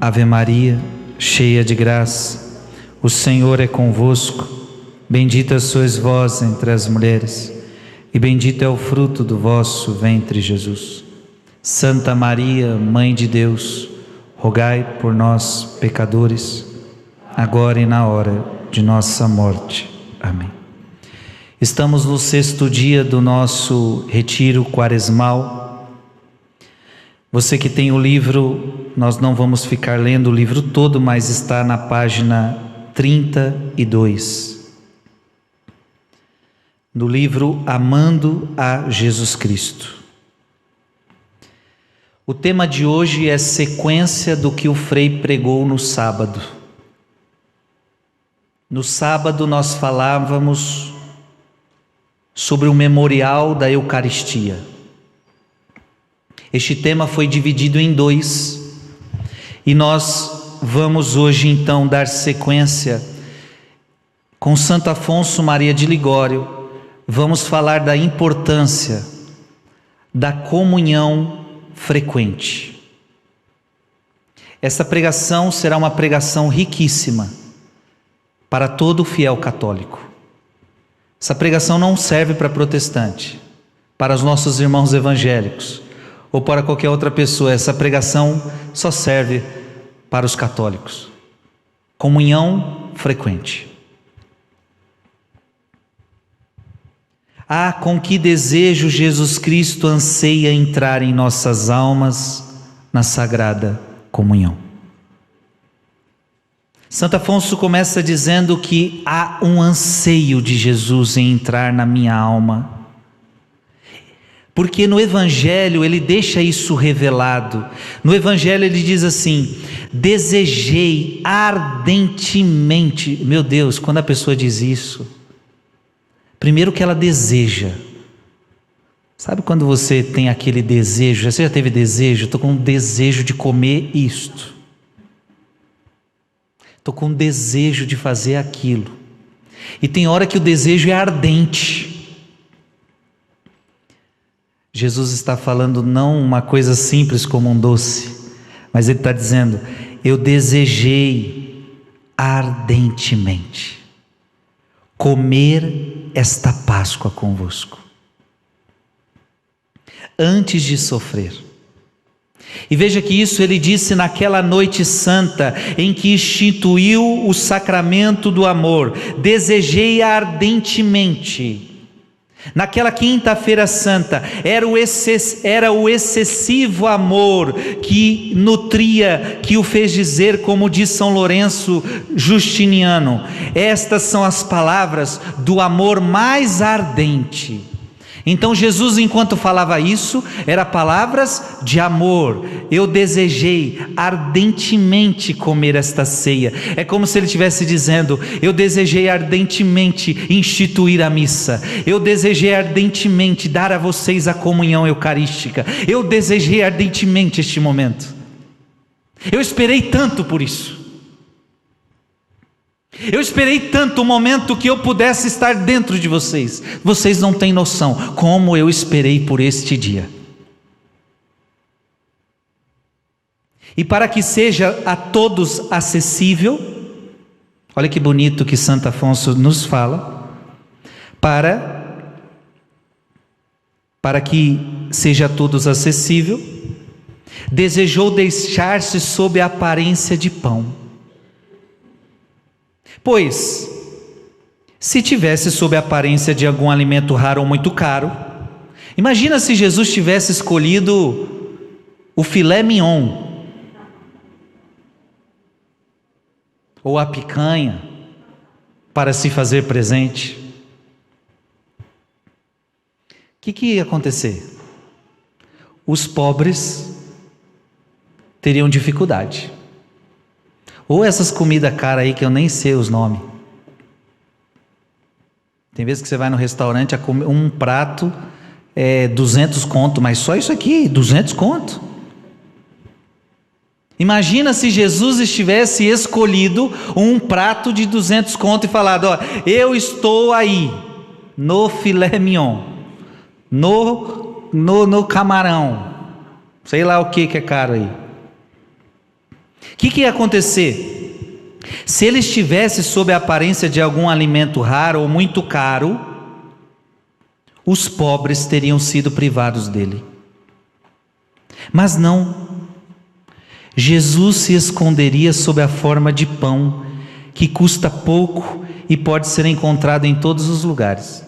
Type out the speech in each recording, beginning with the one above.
Ave Maria, cheia de graça, o Senhor é convosco. Bendita sois vós entre as mulheres, e bendito é o fruto do vosso ventre, Jesus. Santa Maria, Mãe de Deus, rogai por nós, pecadores, agora e na hora de nossa morte. Amém. Estamos no 6º dia do nosso retiro quaresmal. Você que tem o livro, nós não vamos ficar lendo o livro todo, mas está na página 32. Do livro Amando a Jesus Cristo. O tema de hoje é sequência do que o Frei pregou no sábado. No sábado nós falávamos sobre o memorial da Eucaristia. Este tema foi dividido em 2 e nós vamos hoje então dar sequência com Santo Afonso Maria de Ligório. Vamos falar da importância da comunhão frequente. Essa pregação será uma pregação riquíssima para todo fiel católico. Essa pregação não serve para protestante, para os nossos irmãos evangélicos ou para qualquer outra pessoa. Essa pregação só serve para os católicos. Comunhão frequente. Ah, com que desejo Jesus Cristo anseia entrar em nossas almas na sagrada comunhão. Santo Afonso começa dizendo que há um anseio de Jesus em entrar na minha alma. Porque no Evangelho ele deixa isso revelado. No Evangelho ele diz assim: desejei ardentemente. Meu Deus, quando a pessoa diz isso, primeiro que ela deseja. Sabe quando você tem aquele desejo? Você já teve desejo? Estou com um desejo de comer isto. Estou com um desejo de fazer aquilo. E tem hora que o desejo é ardente. Jesus está falando não uma coisa simples como um doce, mas ele está dizendo: eu desejei ardentemente comer esta Páscoa convosco, antes de sofrer. E veja que isso ele disse naquela noite santa, em que instituiu o sacramento do amor. Desejei ardentemente. Naquela quinta-feira santa, era o excessivo amor que nutria, que o fez dizer, como diz São Lourenço Justiniano: estas são as palavras do amor mais ardente. Então Jesus, enquanto falava isso, era palavras de amor. Eu desejei ardentemente comer esta ceia. É como se ele estivesse dizendo: eu desejei ardentemente instituir a missa. Eu desejei ardentemente dar a vocês a comunhão eucarística. Eu desejei ardentemente este momento. Eu esperei tanto por isso. Eu esperei tanto o momento que eu pudesse estar dentro de vocês. Vocês não têm noção como eu esperei por este dia. E para que seja a todos acessível, olha que bonito que Santo Afonso nos fala, para que seja a todos acessível, desejou deixar-se sob a aparência de pão. Pois, se tivesse sob a aparência de algum alimento raro ou muito caro, imagina se Jesus tivesse escolhido o filé mignon, ou a picanha, para se fazer presente. O que ia acontecer? Os pobres teriam dificuldade. Ou essas comidas caras aí que eu nem sei os nomes. Tem vezes que você vai no restaurante, um prato é 200 conto, mas só isso aqui, 200 conto. Imagina se Jesus estivesse escolhido um prato de 200 conto e falado: ó, eu estou aí, no filé mignon, no camarão, sei lá o que é caro aí. que ia acontecer? Se ele estivesse sob a aparência de algum alimento raro ou muito caro, os pobres teriam sido privados dele. Mas não. Jesus se esconderia sob a forma de pão, que custa pouco e pode ser encontrado em todos os lugares,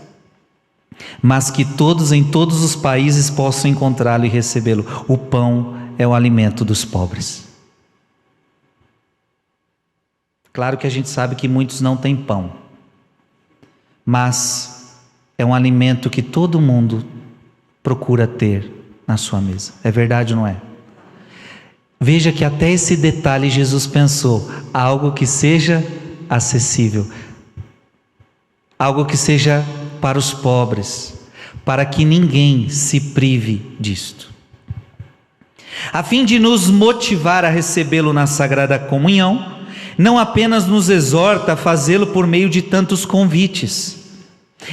mas que todos em todos os países possam encontrá-lo e recebê-lo. O pão é o alimento dos pobres. Claro que a gente sabe que muitos não têm pão, mas é um alimento que todo mundo procura ter na sua mesa. É verdade ou não é? Veja que até esse detalhe Jesus pensou, algo que seja acessível, algo que seja para os pobres, para que ninguém se prive disto. A fim de nos motivar a recebê-lo na Sagrada Comunhão, não apenas nos exorta a fazê-lo por meio de tantos convites.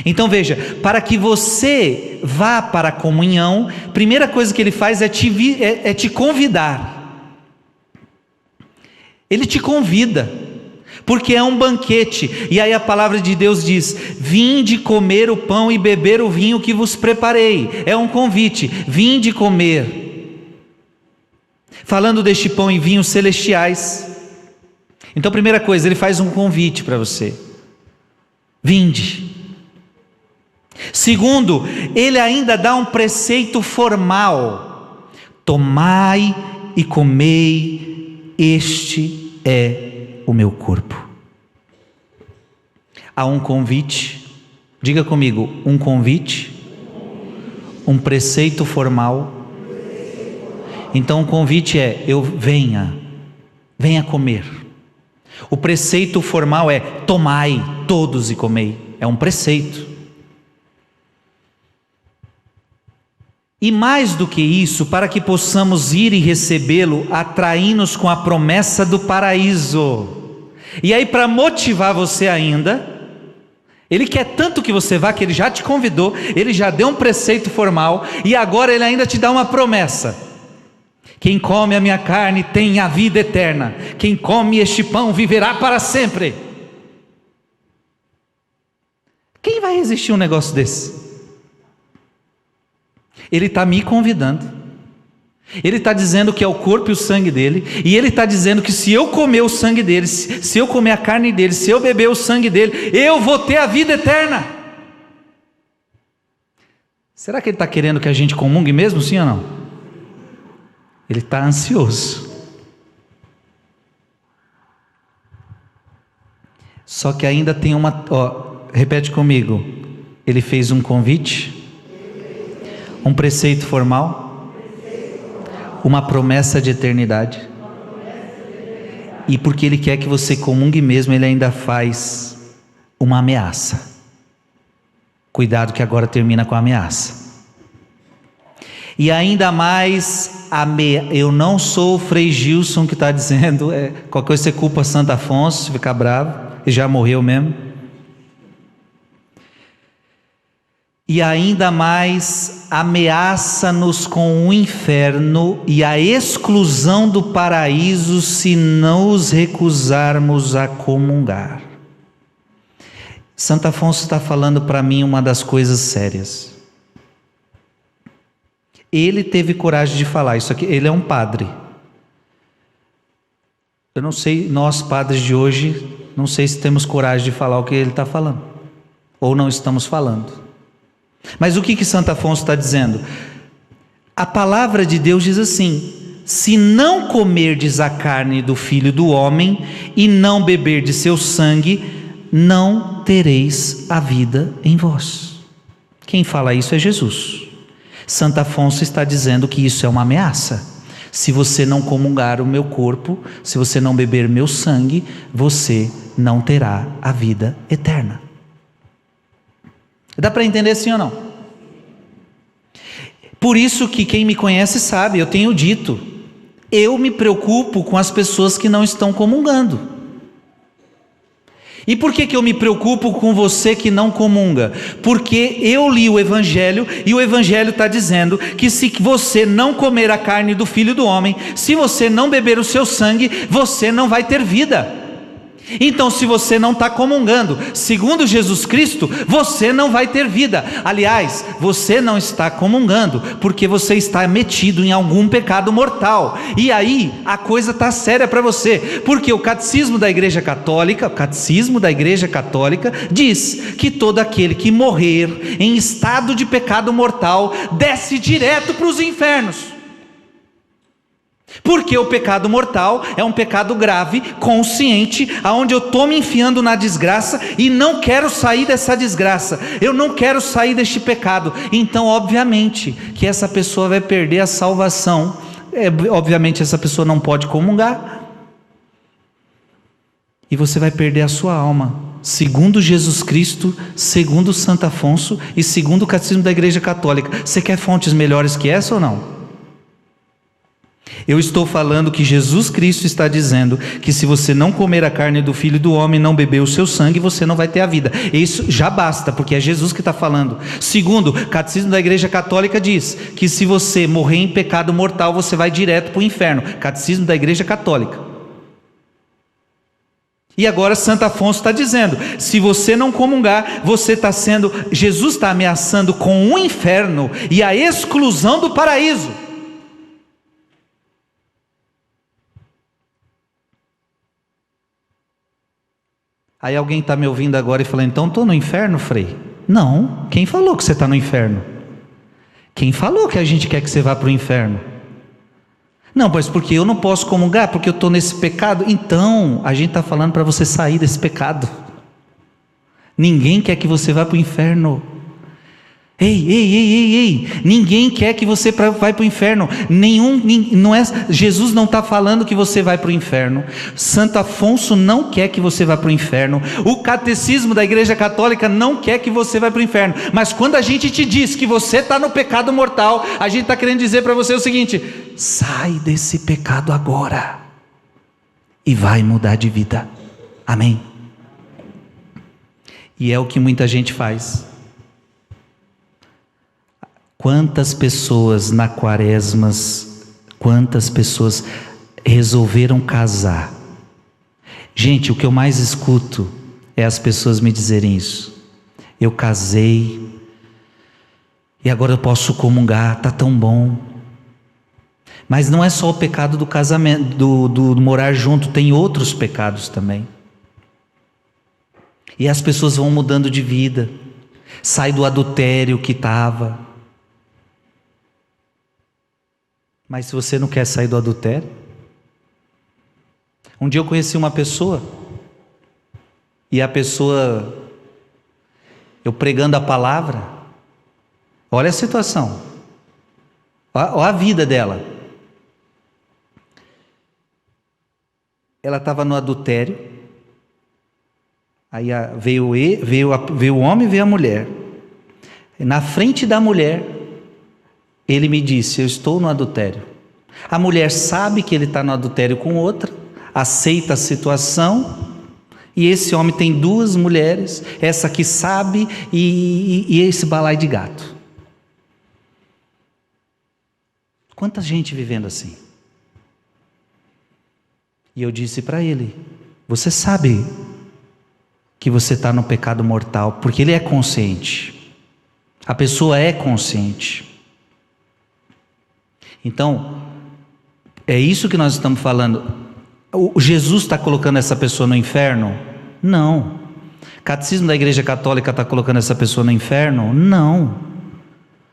Então veja, para que você vá para a comunhão, a primeira coisa que ele faz é te convidar. Ele te convida, porque é um banquete, e aí a palavra de Deus diz: vinde comer o pão e beber o vinho que vos preparei. É um convite, vinde comer, falando deste pão e vinho celestiais. Então primeira coisa, ele faz um convite para você: vinde. Segundo, ele ainda dá um preceito formal: tomai e comei, este é o meu corpo. Há um convite, diga comigo, um convite, um preceito formal. Então o convite é: venha comer. O preceito formal é: tomai todos e comei. É um preceito. E mais do que isso, para que possamos ir e recebê-lo, atrai-nos com a promessa do paraíso. E aí, para motivar você ainda, ele quer tanto que você vá, que ele já te convidou, ele já deu um preceito formal, e agora ele ainda te dá uma promessa: quem come a minha carne tem a vida eterna, quem come este pão viverá para sempre. Quem vai resistir a um negócio desse? Ele está me convidando, ele está dizendo que é o corpo e o sangue dele, e ele está dizendo que se eu comer o sangue dele, se eu comer a carne dele, se eu beber o sangue dele, eu vou ter a vida eterna. Será que ele está querendo que a gente comungue mesmo, sim ou não? Ele está ansioso. Só que ainda tem repete comigo: ele fez um convite, um preceito formal, uma promessa de eternidade, e porque ele quer que você comungue mesmo, ele ainda faz uma ameaça. Cuidado que agora termina com a ameaça. E ainda mais, eu não sou o Frei Gilson que está dizendo, qualquer coisa você culpa Santo Afonso, se ficar bravo, ele já morreu mesmo. E ainda mais, ameaça-nos com o inferno e a exclusão do paraíso se nos recusarmos a comungar. Santo Afonso está falando para mim uma das coisas sérias. Ele teve coragem de falar isso aqui, ele é um padre. Eu não sei, nós padres de hoje, não sei se temos coragem de falar o que ele está falando, ou não estamos falando. Mas o que Santo Afonso está dizendo? A palavra de Deus diz assim: se não comerdes a carne do Filho do Homem e não beberdes seu sangue, não tereis a vida em vós. Quem fala isso é Jesus. Santo Afonso está dizendo que isso é uma ameaça. Se você não comungar o meu corpo, se você não beber meu sangue, você não terá a vida eterna. Dá para entender sim ou não? Por isso que quem me conhece sabe, eu tenho dito, eu me preocupo com as pessoas que não estão comungando. E por que eu me preocupo com você que não comunga? Porque eu li o Evangelho e o Evangelho está dizendo que se você não comer a carne do Filho do Homem, se você não beber o seu sangue, você não vai ter vida. Então, se você não está comungando, segundo Jesus Cristo, você não vai ter vida. Aliás, você não está comungando, porque você está metido em algum pecado mortal. E aí, a coisa está séria para você, porque o Catecismo da Igreja Católica, diz que todo aquele que morrer em estado de pecado mortal, desce direto para os infernos. Porque o pecado mortal é um pecado grave, consciente, aonde eu estou me enfiando na desgraça e não quero sair dessa desgraça, eu não quero sair deste pecado. Então obviamente que essa pessoa vai perder a salvação, obviamente essa pessoa não pode comungar, e você vai perder a sua alma, segundo Jesus Cristo, segundo Santo Afonso e segundo o Catecismo da Igreja Católica. Você quer fontes melhores que essa ou não? Eu estou falando que Jesus Cristo está dizendo que se você não comer a carne do Filho do Homem, não beber o seu sangue, você não vai ter a vida. Isso já basta, porque é Jesus que está falando. Segundo, o Catecismo da Igreja Católica diz que se você morrer em pecado mortal, você vai direto para o inferno. Catecismo da Igreja Católica. E agora Santo Afonso está dizendo, se você não comungar, Jesus está ameaçando com o inferno e a exclusão do paraíso. Aí alguém está me ouvindo agora e falando, então estou no inferno, Frei? Não, quem falou que você está no inferno? Quem falou que a gente quer que você vá para o inferno? Não, mas porque eu não posso comungar, porque eu estou nesse pecado. Então, a gente está falando para você sair desse pecado. Ninguém quer que você vá para o inferno. Ei, ninguém quer que você vai para o inferno. Jesus não está falando que você vai para o inferno. Santo Afonso não quer que você vá para o inferno. O Catecismo da Igreja Católica não quer que você vá para o inferno. Mas quando a gente te diz que você está no pecado mortal, a gente está querendo dizer para você o seguinte: sai desse pecado agora e vai mudar de vida. Amém? E é o que muita gente faz. Quantas pessoas na quaresma, quantas pessoas resolveram casar? Gente, o que eu mais escuto é as pessoas me dizerem isso. Eu casei e agora eu posso comungar, está tão bom. Mas não é só o pecado do casamento, do morar junto, tem outros pecados também. E as pessoas vão mudando de vida, sai do adultério que estava. Mas se você não quer sair do adultério, um dia eu conheci uma pessoa, e a pessoa, eu pregando a palavra, olha a situação, olha a vida dela, ela estava no adultério, aí veio o homem e veio a mulher, na frente da mulher, ele me disse, eu estou no adultério. A mulher sabe que ele está no adultério com outra, aceita a situação, e esse homem tem duas mulheres, essa que sabe e esse balaio de gato. Quanta gente vivendo assim. E eu disse para ele, você sabe que você está no pecado mortal, porque ele é consciente, a pessoa é consciente. Então, é isso que nós estamos falando. Jesus está colocando essa pessoa no inferno? Não. Catecismo da Igreja Católica está colocando essa pessoa no inferno? Não.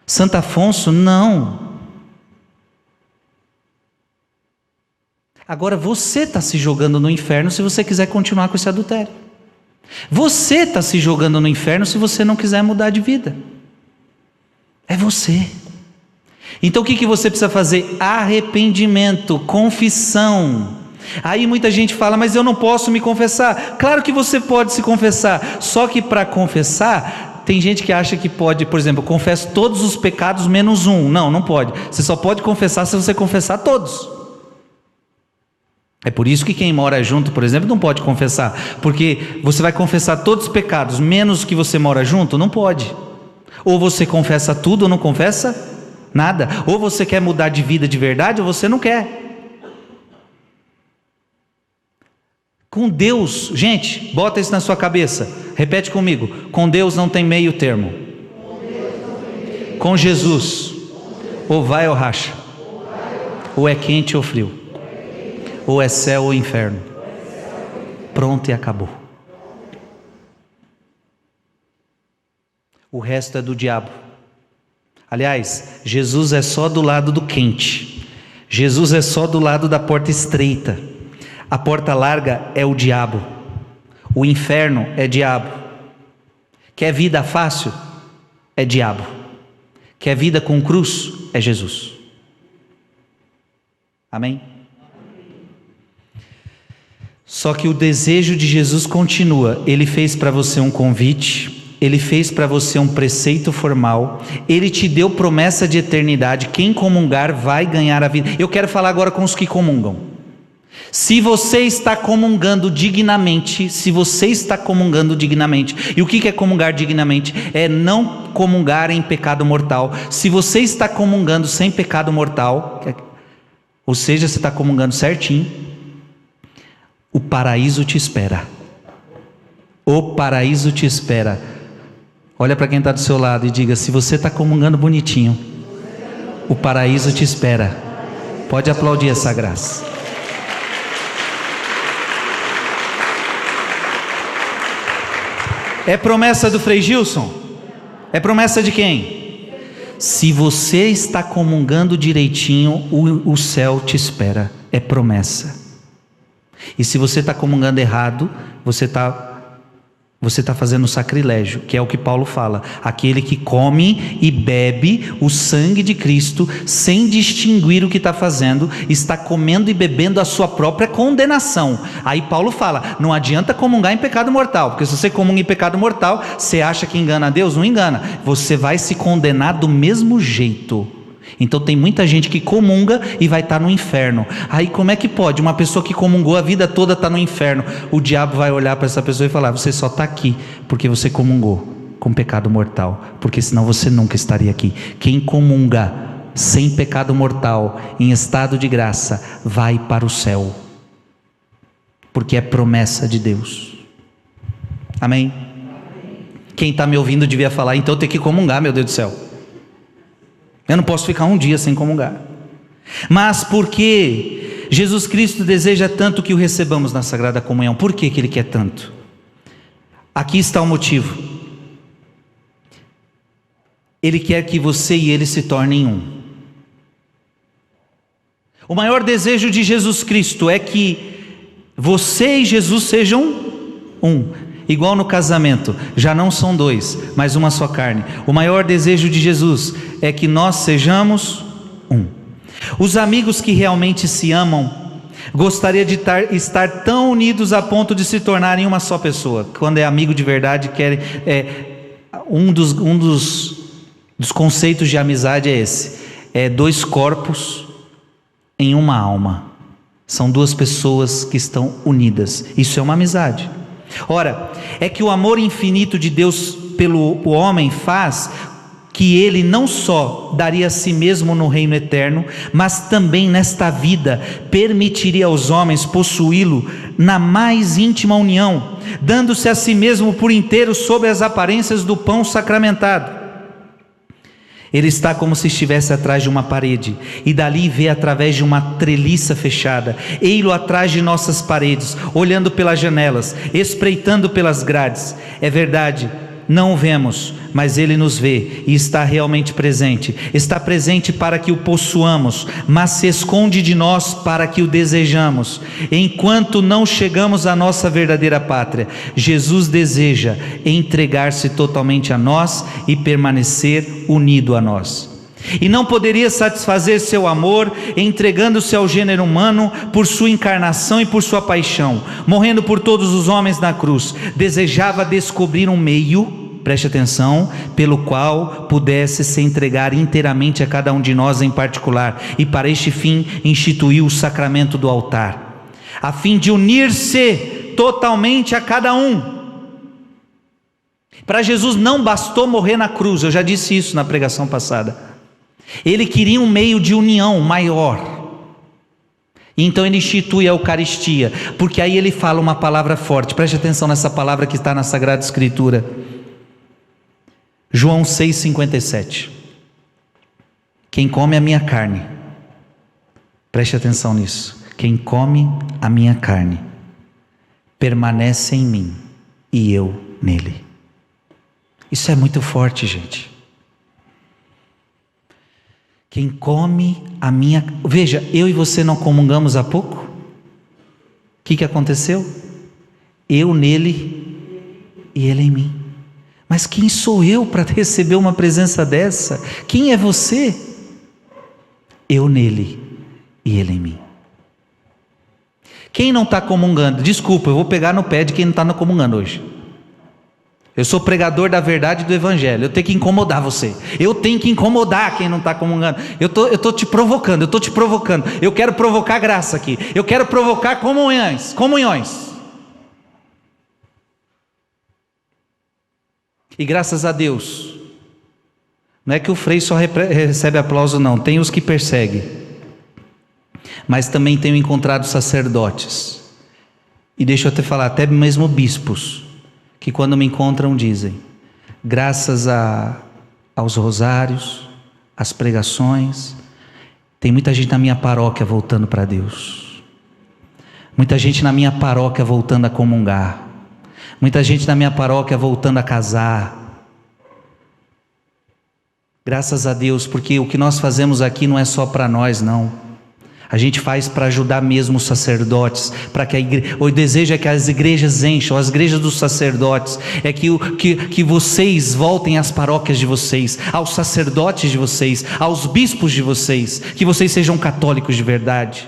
Santo Afonso? Não. Agora você está se jogando no inferno se você quiser continuar com esse adultério. Você está se jogando no inferno se você não quiser mudar de vida. É você. Então o que você precisa fazer? Arrependimento, confissão. Aí muita gente fala, mas eu não posso me confessar. Claro que você pode se confessar, só que para confessar, tem gente que acha que pode, por exemplo, confessa todos os pecados menos um. Não pode. Você só pode confessar se você confessar todos. É por isso que quem mora junto, por exemplo, não pode confessar, porque você vai confessar todos os pecados, menos que você mora junto, não pode. Ou você confessa tudo ou não confessa nada. Ou você quer mudar de vida de verdade ou você não quer. Com Deus, gente, bota isso na sua cabeça, repete comigo: com Deus não tem meio termo. Com Jesus, ou vai ou racha, ou é quente ou frio, ou é céu ou inferno. Pronto e acabou. O resto é do diabo. Aliás, Jesus é só do lado do quente. Jesus é só do lado da porta estreita. A porta larga é o diabo. O inferno é diabo. Quer vida fácil? É diabo. Quer vida com cruz? É Jesus. Amém? Só que o desejo de Jesus continua. Ele fez para você um convite. Ele fez para você um preceito formal. Ele te deu promessa de eternidade. Quem comungar vai ganhar a vida. Eu quero falar agora com os que comungam. Se você está comungando dignamente, e o que é comungar dignamente? É não comungar em pecado mortal. Se você está comungando sem pecado mortal, ou seja, você está comungando certinho, o paraíso te espera. O paraíso te espera. Olha para quem está do seu lado e diga: se você está comungando bonitinho, o paraíso te espera. Pode aplaudir essa graça. É promessa do Frei Gilson? É promessa de quem? Se você está comungando direitinho, o céu te espera. É promessa. E se você está comungando errado, você está fazendo sacrilégio, que é o que Paulo fala: aquele que come e bebe o sangue de Cristo sem distinguir o que está fazendo, está comendo e bebendo a sua própria condenação. Aí Paulo fala: não adianta comungar em pecado mortal, porque se você comunga em pecado mortal, você acha que engana a Deus? Não engana, você vai se condenar do mesmo jeito. Então tem muita gente que comunga e vai estar no inferno. Aí como é que pode? Uma pessoa que comungou a vida toda está no inferno. O diabo vai olhar para essa pessoa e falar: você só está aqui porque você comungou com pecado mortal, porque senão você nunca estaria aqui. Quem comunga sem pecado mortal, em estado de graça, vai para o céu, porque é promessa de Deus. Amém? Quem está me ouvindo devia falar: então eu tenho que comungar, meu Deus do céu. Eu não posso ficar um dia sem comungar. Mas porque Jesus Cristo deseja tanto que o recebamos na Sagrada Comunhão? Por que Ele quer tanto? Aqui está o motivo. Ele quer que você e Ele se tornem um. O maior desejo de Jesus Cristo é que você e Jesus sejam um. Igual no casamento, já não são dois, mas uma só carne. O maior desejo de Jesus é que nós sejamos um. Os amigos que realmente se amam gostariam de estar tão unidos a ponto de se tornarem uma só pessoa. Quando é amigo de verdade, um dos conceitos de amizade é esse: é dois corpos em uma alma. São duas pessoas que estão unidas. Isso é uma amizade. Ora, é que o amor infinito de Deus pelo homem faz que Ele não só daria a si mesmo no reino eterno, mas também nesta vida permitiria aos homens possuí-lo na mais íntima união, dando-se a si mesmo por inteiro sob as aparências do pão sacramentado. Ele está como se estivesse atrás de uma parede, e dali vê através de uma treliça fechada. Ei-lo atrás de nossas paredes, olhando pelas janelas, espreitando pelas grades. É verdade, não o vemos, mas Ele nos vê e está realmente presente. Está presente para que o possuamos, mas se esconde de nós para que o desejamos. Enquanto não chegamos à nossa verdadeira pátria, Jesus deseja entregar-se totalmente a nós e permanecer unido a nós. E não poderia satisfazer seu amor entregando-se ao gênero humano por sua encarnação e por sua paixão, morrendo por todos os homens na cruz. Desejava descobrir um meio, preste atenção, pelo qual pudesse se entregar inteiramente a cada um de nós em particular, e para este fim instituiu o sacramento do altar. a fim de unir-se totalmente a cada um. Para Jesus não bastou morrer na cruz, eu já disse isso na pregação passada. Ele queria um meio de união maior. Então ele institui a Eucaristia, porque aí ele fala uma palavra forte. Preste atenção nessa palavra que está na Sagrada Escritura. João 6,57. Quem come a minha carne, preste atenção nisso. Quem come a minha carne permanece em mim e eu nele. Isso é muito forte, gente. Quem come a minha... Veja, eu e você não comungamos há pouco? O que aconteceu? Eu nele e ele em mim. Mas quem sou eu para receber uma presença dessa? Quem é você? Eu nele e ele em mim. Quem não está comungando? Desculpa, eu vou pegar no pé de quem não está comungando hoje. Eu sou pregador da verdade do Evangelho. Eu tenho que incomodar você. Eu tenho que incomodar quem não está comungando. Eu tô te provocando. Eu quero provocar graça aqui. Eu quero provocar comunhões. E graças a Deus, não é que o Frei só recebe aplauso, não. Tem os que perseguem. Mas também tenho encontrado sacerdotes. E deixa eu te falar, até mesmo bispos, que quando me encontram dizem, graças aos rosários, às pregações, tem muita gente na minha paróquia voltando para Deus, muita gente na minha paróquia voltando a comungar, muita gente na minha paróquia voltando a casar, graças a Deus, porque o que nós fazemos aqui não é só para nós, não. A gente faz para ajudar mesmo os sacerdotes, para que o desejo é que as igrejas encham, as igrejas dos sacerdotes, é que vocês voltem às paróquias de vocês, aos sacerdotes de vocês, aos bispos de vocês, que vocês sejam católicos de verdade.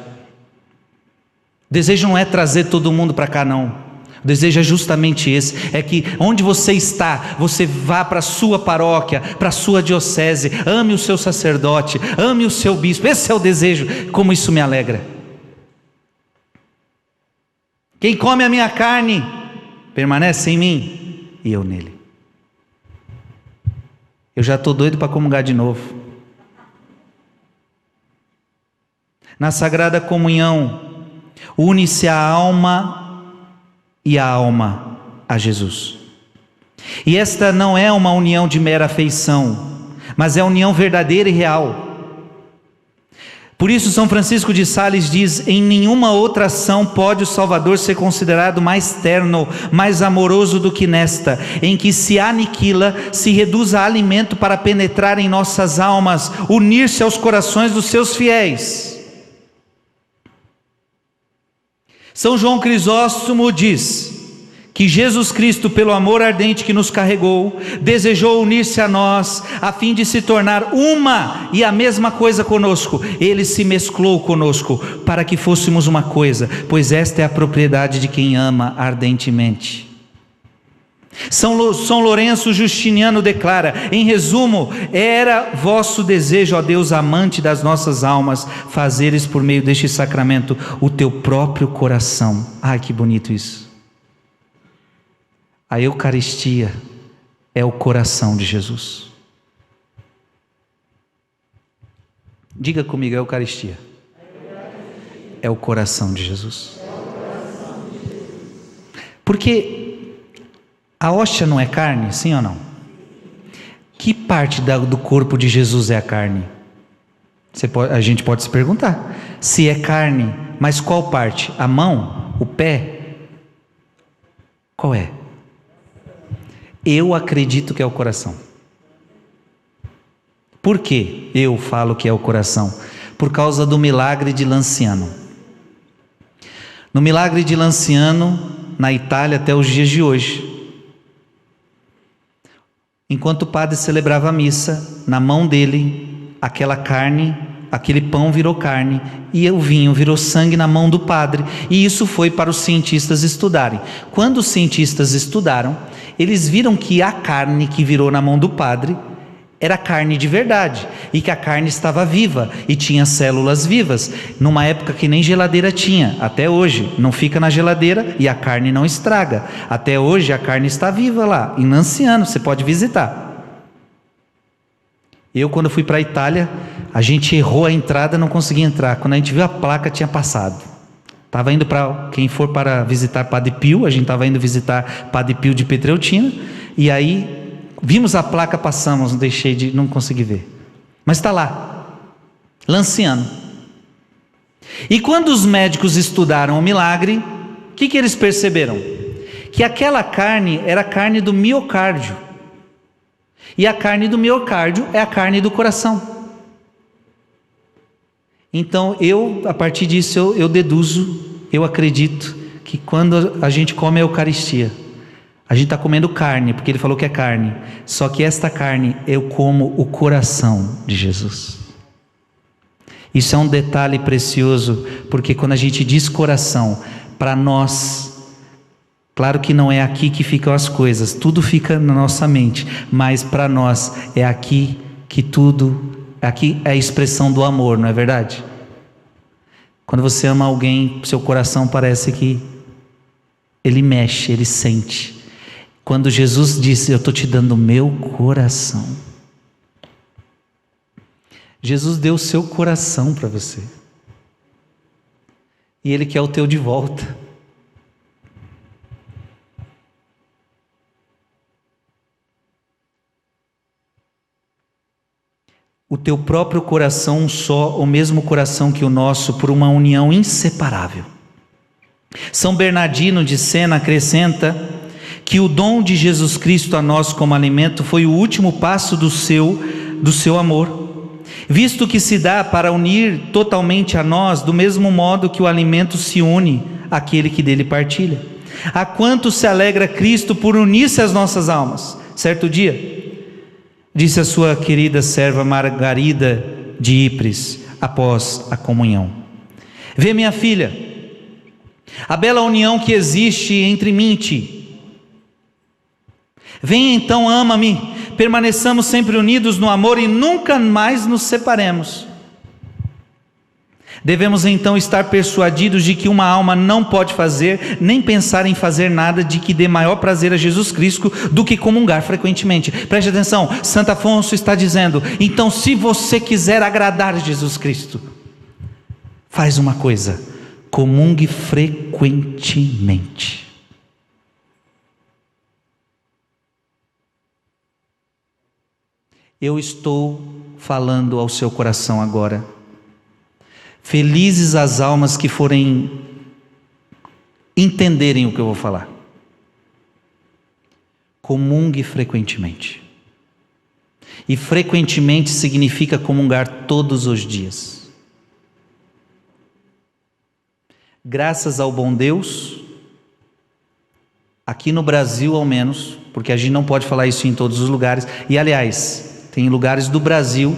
O desejo não é trazer todo mundo para cá, não. O desejo é justamente esse, é que onde você está, você vá para a sua paróquia, para a sua diocese, ame o seu sacerdote, ame o seu bispo. Esse é o desejo. Como isso me alegra. Quem come a minha carne permanece em mim e eu nele. Eu já estou doido para comungar de novo. Na Sagrada Comunhão une-se a alma e a alma a Jesus. E esta não é uma união de mera afeição, mas é união verdadeira e real. Por isso São Francisco de Sales diz: em nenhuma outra ação pode o Salvador ser considerado mais terno, mais amoroso do que nesta, em que se aniquila, se reduz a alimento para penetrar em nossas almas, unir-se aos corações dos seus fiéis. São João Crisóstomo diz que Jesus Cristo, pelo amor ardente que nos carregou, desejou unir-se a nós, a fim de se tornar uma e a mesma coisa conosco. Ele se mesclou conosco, para que fôssemos uma coisa, pois esta é a propriedade de quem ama ardentemente. São Lourenço Justiniano declara: em resumo, era vosso desejo, ó Deus amante das nossas almas, fazeres por meio deste sacramento o teu próprio coração. Ai, que bonito isso. A Eucaristia é o coração de Jesus. Diga comigo, a Eucaristia é o coração de Jesus. Porque a hóstia não é carne, sim ou não? Que parte do corpo de Jesus é a carne? A gente pode se perguntar. Se é carne, mas qual parte? A mão? O pé? Qual é? Eu acredito que é o coração. Por que eu falo que é o coração? Por causa do milagre de Lanciano. No milagre de Lanciano, na Itália até os dias de hoje, enquanto o padre celebrava a missa, na mão dele, aquela carne, aquele pão virou carne, e o vinho virou sangue na mão do padre, e isso foi para os cientistas estudarem. Quando os cientistas estudaram, eles viram que a carne que virou na mão do padre era carne de verdade, e que a carne estava viva e tinha células vivas, numa época que nem geladeira tinha. Até hoje não fica na geladeira e a carne não estraga. Até hoje a carne está viva lá em Lanciano, você pode visitar. Eu, quando fui para a Itália, a gente errou a entrada, não conseguia entrar. Quando a gente viu a placa, tinha passado. Estava indo para, quem for para visitar Padre Pio, a gente estava indo visitar Padre Pio de Petreutina, e aí vimos a placa, passamos, não consegui ver. Mas está lá, Lanciano. E quando os médicos estudaram o milagre, o que eles perceberam? Que aquela carne era a carne do miocárdio. E a carne do miocárdio é a carne do coração. Então a partir disso eu deduzo, eu acredito que quando a gente come a Eucaristia, a gente está comendo carne, porque ele falou que é carne. Só que esta carne, eu como o coração de Jesus. Isso é um detalhe precioso, porque quando a gente diz coração, para nós, claro que não é aqui que ficam as coisas, tudo fica na nossa mente, mas para nós é aqui que tudo, aqui é a expressão do amor, não é verdade? Quando você ama alguém, seu coração parece que ele mexe, ele sente. Quando Jesus disse, eu estou te dando o meu coração. Jesus deu o seu coração para você. E Ele quer o teu de volta. O teu próprio coração, um só, o mesmo coração que o nosso, por uma união inseparável. São Bernardino de Sena acrescenta que o dom de Jesus Cristo a nós como alimento foi o último passo do seu amor, visto que se dá para unir totalmente a nós, do mesmo modo que o alimento se une àquele que dele partilha. A quanto se alegra Cristo por unir-se às nossas almas. Certo dia, disse a sua querida serva Margarida de Ypres, após a comunhão: vê, minha filha, a bela união que existe entre mim e ti. Venha então, ama-me, permaneçamos sempre unidos no amor e nunca mais nos separemos. Devemos então estar persuadidos de que uma alma não pode fazer, nem pensar em fazer nada de que dê maior prazer a Jesus Cristo do que comungar frequentemente. Preste atenção, Santo Afonso está dizendo, então se você quiser agradar Jesus Cristo, faz uma coisa, comungue frequentemente. Eu estou falando ao seu coração agora. Felizes as almas que forem entenderem o que eu vou falar. Comungue frequentemente. E frequentemente significa comungar todos os dias. Graças ao bom Deus, aqui no Brasil ao menos, porque a gente não pode falar isso em todos os lugares, e aliás, tem lugares do Brasil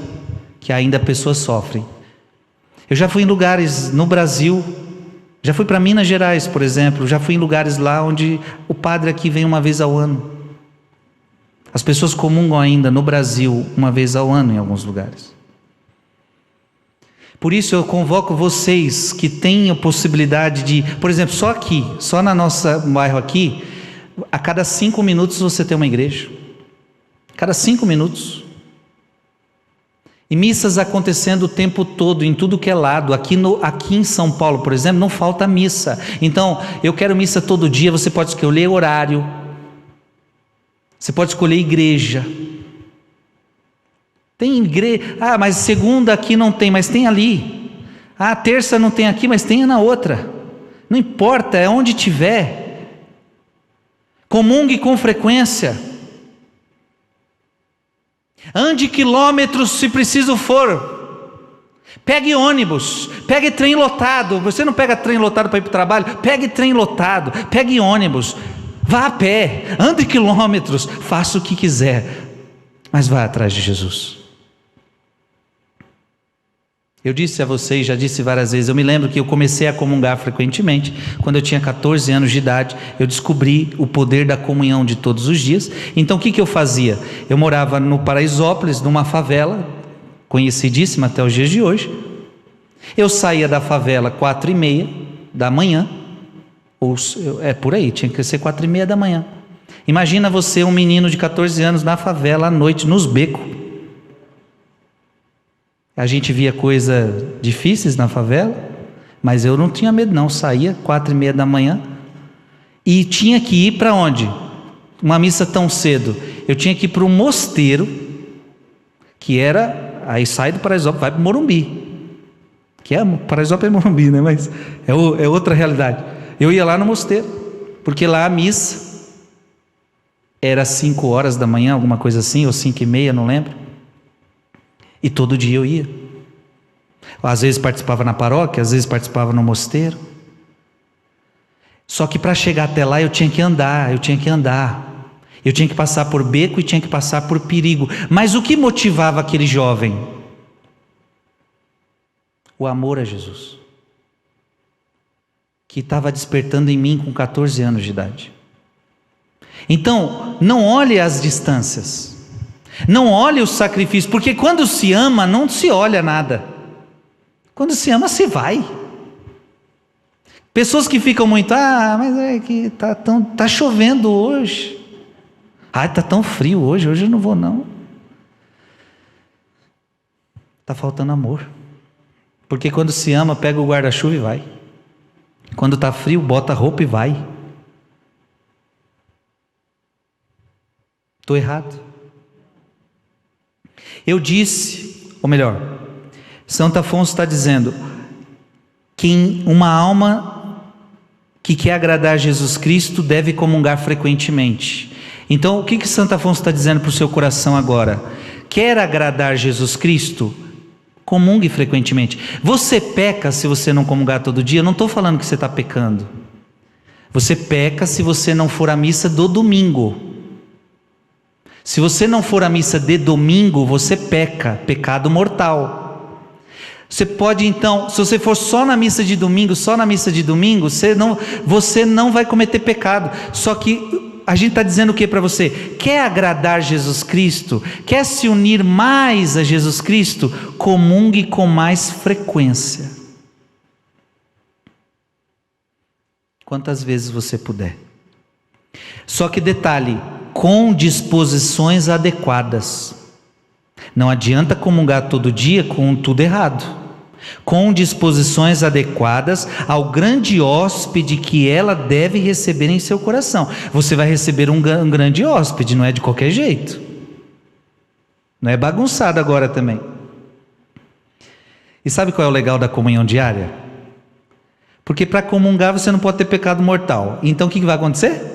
que ainda pessoas sofrem. Eu já fui em lugares no Brasil, já fui para Minas Gerais, por exemplo, já fui em lugares lá onde o padre aqui vem uma vez ao ano. As pessoas comungam ainda no Brasil uma vez ao ano em alguns lugares. Por isso eu convoco vocês que têm a possibilidade de, por exemplo, só aqui, só na nossa bairro aqui, a cada 5 minutos você tem uma igreja. Cada 5 minutos. E missas acontecendo o tempo todo, em tudo que é lado. Aqui em São Paulo, por exemplo, não falta missa. Então, eu quero missa todo dia, você pode escolher horário. Você pode escolher igreja. Tem igreja, mas segunda aqui não tem, mas tem ali. Terça não tem aqui, mas tem na outra. Não importa, é onde tiver. Comungue com frequência. Ande quilômetros se preciso for. Pegue ônibus, pegue trem lotado. Você não pega trem lotado para ir para o trabalho? Pegue trem lotado, pegue ônibus. Vá a pé, ande quilômetros, faça o que quiser, mas vá atrás de Jesus. Eu disse a vocês, já disse várias vezes, eu me lembro que eu comecei a comungar frequentemente, quando eu tinha 14 anos de idade, eu descobri o poder da comunhão de todos os dias. Então o que eu fazia? Eu morava no Paraisópolis, numa favela, conhecidíssima até os dias de hoje. Eu saía da favela 4h30 da manhã, ou por aí, tinha que ser 4h30 da manhã. Imagina você, um menino de 14 anos, na favela à noite, nos becos. A gente via coisas difíceis na favela, mas eu não tinha medo não, saía 4h30 da manhã e tinha que ir para onde? Uma missa tão cedo, eu tinha que ir para um mosteiro, que era, aí sai do Paraisópolis, vai para o Morumbi, que é, Paraisópolis é Morumbi, né? Mas é outra realidade. Eu ia lá no mosteiro, porque lá a missa era 5h da manhã, alguma coisa assim, ou 5h30, não lembro. E todo dia eu ia. Às vezes participava na paróquia, às vezes participava no mosteiro. Só que para chegar até lá eu tinha que andar. Eu tinha que passar por beco e tinha que passar por perigo. Mas o que motivava aquele jovem? O amor a Jesus, que estava despertando em mim com 14 anos de idade. Então, não olhe as distâncias. Não olhe o sacrifício, porque quando se ama, não se olha nada. Quando se ama, se vai. Pessoas que ficam muito, mas é que tá chovendo hoje. Tá tão frio hoje eu não vou não. Tá faltando amor. Porque quando se ama, pega o guarda-chuva e vai. Quando tá frio, bota a roupa e vai. Estou errado. Eu disse, ou melhor, Santo Afonso está dizendo que uma alma que quer agradar a Jesus Cristo deve comungar frequentemente. Então o que Santo Afonso está dizendo para o seu coração agora? Quer agradar Jesus Cristo? Comungue frequentemente. Você peca se você não comungar todo dia? Eu não estou falando que você está pecando. Você peca se você não for à missa do domingo. Se você não for à missa de domingo, você peca, pecado mortal. Você pode então, se você for só na missa de domingo, você não vai cometer pecado. Só que a gente está dizendo o que para você? Quer agradar Jesus Cristo? Quer se unir mais a Jesus Cristo? Comungue com mais frequência. Quantas vezes você puder. Só que detalhe, com disposições adequadas. Não adianta comungar todo dia com tudo errado. Com disposições adequadas ao grande hóspede que ela deve receber em seu coração. Você vai receber um grande hóspede, não é de qualquer jeito. Não é bagunçado agora também. E sabe qual é o legal da comunhão diária? Porque para comungar você não pode ter pecado mortal. Então o que vai acontecer?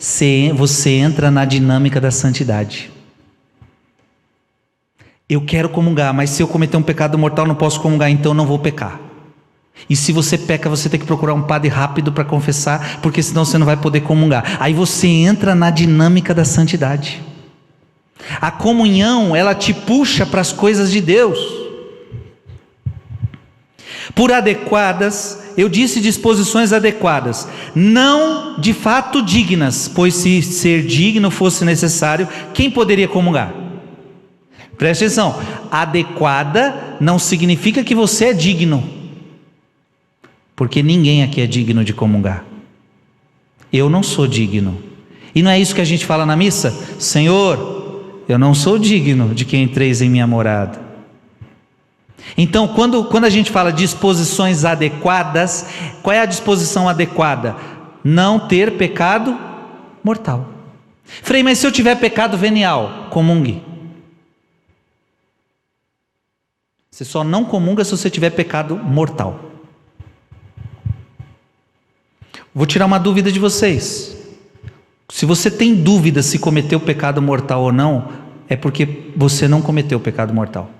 Você entra na dinâmica da santidade. Eu quero comungar, mas se eu cometer um pecado mortal não posso comungar, então não vou pecar. E se você peca, você tem que procurar um padre rápido para confessar, porque senão você não vai poder comungar. Aí você entra na dinâmica da santidade. A comunhão, ela te puxa para as coisas de Deus. Por adequadas, eu disse disposições adequadas, não de fato dignas, pois se ser digno fosse necessário, quem poderia comungar? Preste atenção, adequada não significa que você é digno, porque ninguém aqui é digno de comungar. Eu não sou digno, e não é isso que a gente fala na missa? Senhor, eu não sou digno de que entreis em minha morada. Então, quando a gente fala disposições adequadas, qual é a disposição adequada? Não ter pecado mortal. Frei, mas se eu tiver pecado venial, comungue. Você só não comunga se você tiver pecado mortal. Vou tirar uma dúvida de vocês. Se você tem dúvida se cometeu pecado mortal ou não, é porque você não cometeu pecado mortal.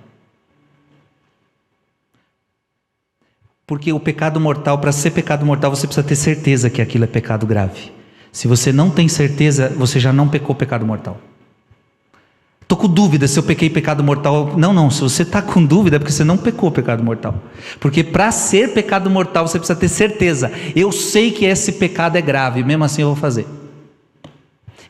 Porque o pecado mortal, para ser pecado mortal, você precisa ter certeza que aquilo é pecado grave. Se você não tem certeza, você já não pecou pecado mortal. Estou com dúvida se eu pequei pecado mortal. Não, se você está com dúvida é porque você não pecou pecado mortal. Porque para ser pecado mortal você precisa ter certeza. Eu sei que esse pecado é grave, mesmo assim eu vou fazer.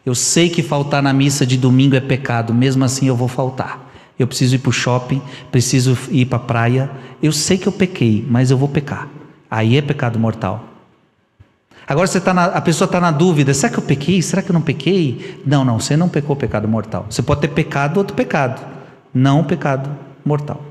Eu sei que faltar na missa de domingo é pecado, mesmo assim eu vou faltar. Eu preciso ir para o shopping, preciso ir para a praia. Eu sei que eu pequei, mas eu vou pecar. Aí é pecado mortal. Agora a pessoa está na dúvida, será que eu pequei? Será que eu não pequei? Não, você não pecou pecado mortal. Você pode ter pecado outro pecado, não pecado mortal.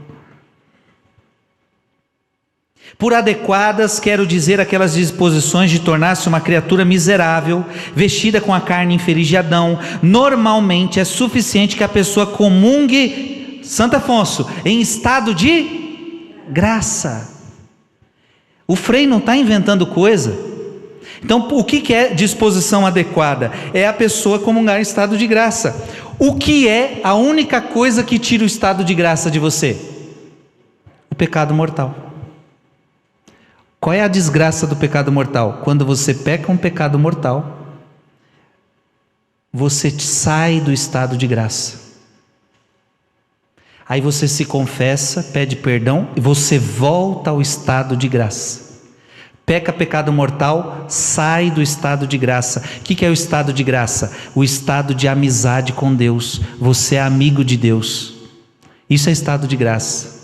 Por adequadas, quero dizer aquelas disposições de tornar-se uma criatura miserável, vestida com a carne infeliz de Adão. Normalmente é suficiente que a pessoa comungue, Santo Afonso, em estado de graça. O Frei não está inventando coisa. Então, o que é disposição adequada? É a pessoa comungar em estado de graça. O que é a única coisa que tira o estado de graça de você? O pecado mortal. Qual é a desgraça do pecado mortal? Quando você peca um pecado mortal, você sai do estado de graça. Aí você se confessa, pede perdão e você volta ao estado de graça. Peca pecado mortal, sai do estado de graça. O que é o estado de graça? O estado de amizade com Deus. Você é amigo de Deus. Isso é estado de graça.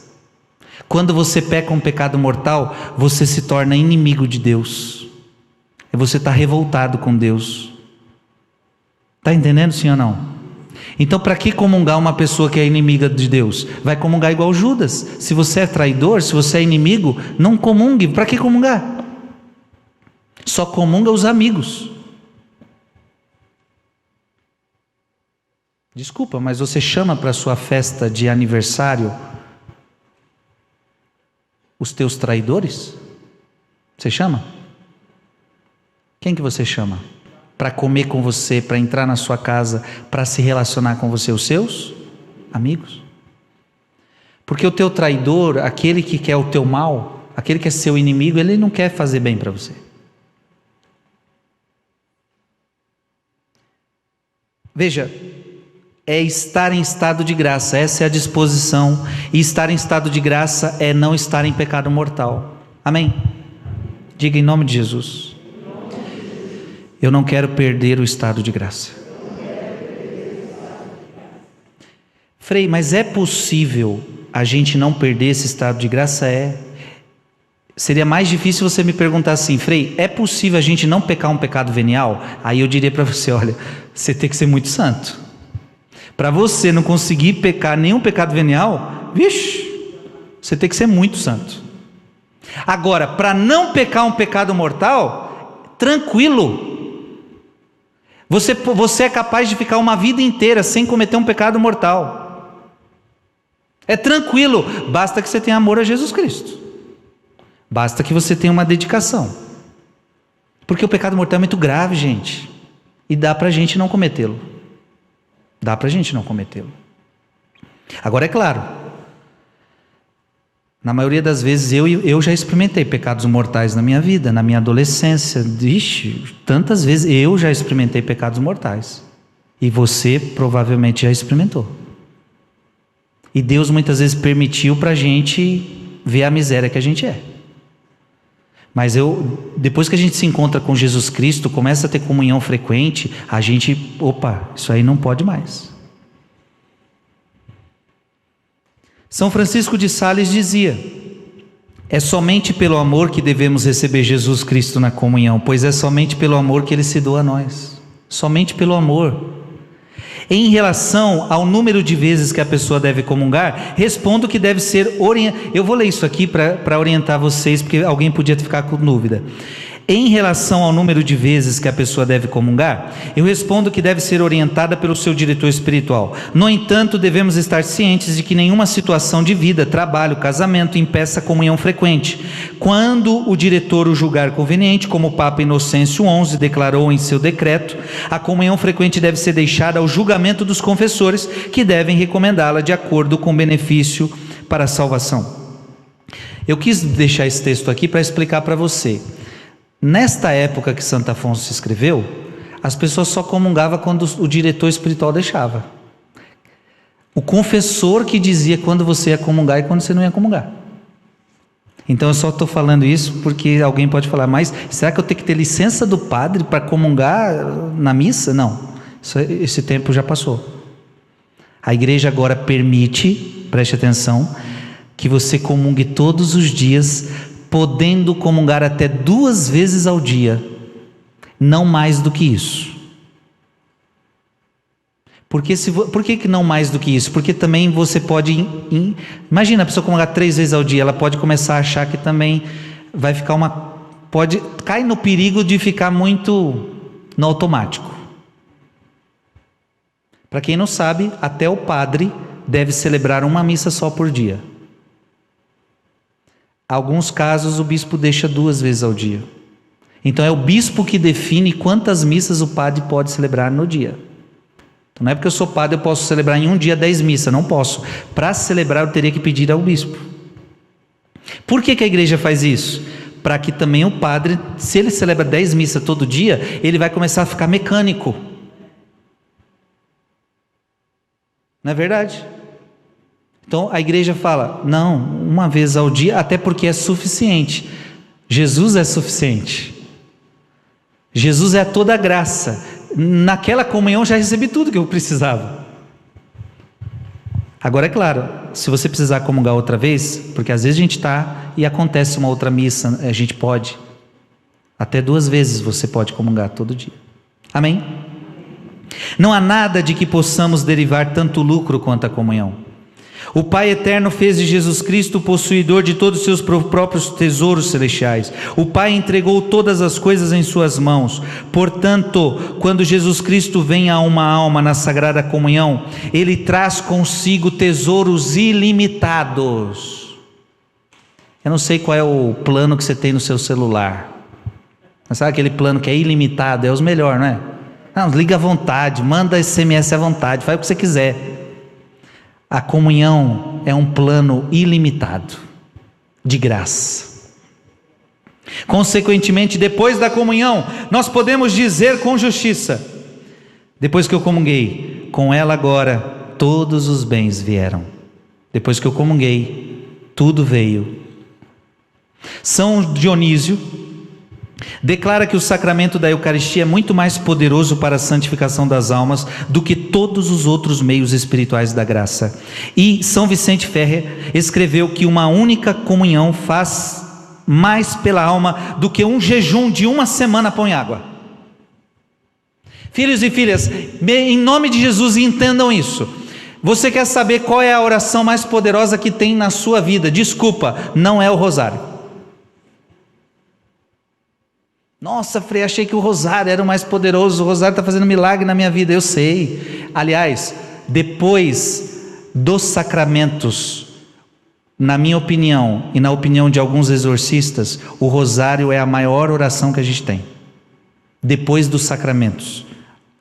Quando você peca um pecado mortal, você se torna inimigo de Deus. Você está revoltado com Deus. Está entendendo, sim ou não? Então, para que comungar uma pessoa que é inimiga de Deus? Vai comungar igual Judas. Se você é traidor, se você é inimigo, não comungue. Para que comungar? Só comunga os amigos. Desculpa, mas você chama para sua festa de aniversário os teus traidores? Você chama? Quem que você chama? Para comer com você, para entrar na sua casa, para se relacionar com você? Os seus amigos. Porque o teu traidor, aquele que quer o teu mal, aquele que é seu inimigo, ele não quer fazer bem para você. Veja, é estar em estado de graça, essa é a disposição, e estar em estado de graça é não estar em pecado mortal. Amém? Diga em nome de Jesus. Eu não quero perder o estado de graça. Frei, mas é possível a gente não perder esse estado de graça? Seria mais difícil você me perguntar assim, Frei, é possível a gente não pecar um pecado venial? Aí eu diria para você, olha, você tem que ser muito santo. Para você não conseguir pecar nenhum pecado venial, vixe, você tem que ser muito santo. Agora, para não pecar um pecado mortal, tranquilo. Você é capaz de ficar uma vida inteira sem cometer um pecado mortal. É tranquilo, basta que você tenha amor a Jesus Cristo. Basta que você tenha uma dedicação. Porque o pecado mortal é muito grave, gente. E dá para a gente não cometê-lo. Dá para a gente não cometê-lo. Agora é claro, na maioria das vezes eu já experimentei pecados mortais na minha vida, na minha adolescência. Ixi, tantas vezes eu já experimentei pecados mortais. E você provavelmente já experimentou. E Deus muitas vezes permitiu para a gente ver a miséria que a gente é. Mas depois que a gente se encontra com Jesus Cristo, começa a ter comunhão frequente, a gente, isso aí não pode mais. São Francisco de Sales dizia, é somente pelo amor que devemos receber Jesus Cristo na comunhão, pois é somente pelo amor que Ele se doa a nós. Somente pelo amor. Em relação ao número de vezes que a pessoa deve comungar, respondo que deve ser orientado. Eu vou ler isso aqui para orientar vocês, porque alguém podia ficar com dúvida. Em relação ao número de vezes que a pessoa deve comungar, eu respondo que deve ser orientada pelo seu diretor espiritual. No entanto, devemos estar cientes de que nenhuma situação de vida, trabalho, casamento impeça a comunhão frequente. Quando o diretor o julgar conveniente, como o Papa Inocêncio XI declarou em seu decreto, a comunhão frequente deve ser deixada ao julgamento dos confessores, que devem recomendá-la de acordo com o benefício para a salvação. Eu quis deixar esse texto aqui para explicar para você. Nesta época que Santo Afonso escreveu, as pessoas só comungavam quando o diretor espiritual deixava. O confessor que dizia quando você ia comungar e quando você não ia comungar. Então eu só estou falando isso porque alguém pode falar, mas será que eu tenho que ter licença do padre para comungar na missa? Não, esse tempo já passou. A igreja agora permite, preste atenção, que você comungue todos os dias, podendo comungar até 2 vezes ao dia, não mais do que isso. Por que não mais do que isso? Porque também você pode... Imagina a pessoa comungar 3 vezes ao dia, ela pode começar a achar que também vai ficar cai no perigo de ficar muito no automático. Para quem não sabe, até o padre deve celebrar uma missa só por dia. Em alguns casos o bispo deixa 2 vezes ao dia. Então é o bispo que define quantas missas o padre pode celebrar no dia. Então não é porque eu sou padre eu posso celebrar em um dia 10 missas, não posso. Para celebrar eu teria que pedir ao bispo. Por que a igreja faz isso? Para que também o padre, se ele celebra 10 missas todo dia, ele vai começar a ficar mecânico. Não é verdade? Então a igreja fala, não, 1 vez ao dia, até porque é suficiente. Jesus é suficiente. Jesus é toda a graça. Naquela comunhão já recebi tudo que eu precisava. Agora é claro, se você precisar comungar outra vez, porque às vezes a gente está e acontece uma outra missa, a gente pode, até 2 vezes você pode comungar todo dia. Amém? Não há nada de que possamos derivar tanto lucro quanto a comunhão. O Pai eterno fez de Jesus Cristo o possuidor de todos os seus próprios tesouros celestiais. O Pai entregou todas as coisas em suas mãos. Portanto, quando Jesus Cristo vem a uma alma na Sagrada Comunhão, Ele traz consigo tesouros ilimitados. Eu não sei qual é o plano que você tem no seu celular. Mas sabe aquele plano que é ilimitado? É os melhores, não é? Não, liga à vontade, manda SMS à vontade, faz o que você quiser. A comunhão é um plano ilimitado, de graça. Consequentemente, depois da comunhão, nós podemos dizer com justiça, depois que eu comunguei, com ela agora todos os bens vieram. Depois que eu comunguei, tudo veio. São Dionísio declara que o sacramento da Eucaristia é muito mais poderoso para a santificação das almas do que todos os outros meios espirituais da graça. E São Vicente Ferrer escreveu que uma única comunhão faz mais pela alma do que um jejum de 1 semana pão e água. Filhos e filhas, em nome de Jesus, entendam isso. Você quer saber qual é a oração mais poderosa que tem na sua vida? Desculpa, não é o rosário. Nossa, Frei, achei que o rosário era o mais poderoso, o rosário está fazendo milagre na minha vida. Eu sei. Aliás, depois dos sacramentos, na minha opinião e na opinião de alguns exorcistas, o rosário é a maior oração que a gente tem. Depois dos sacramentos,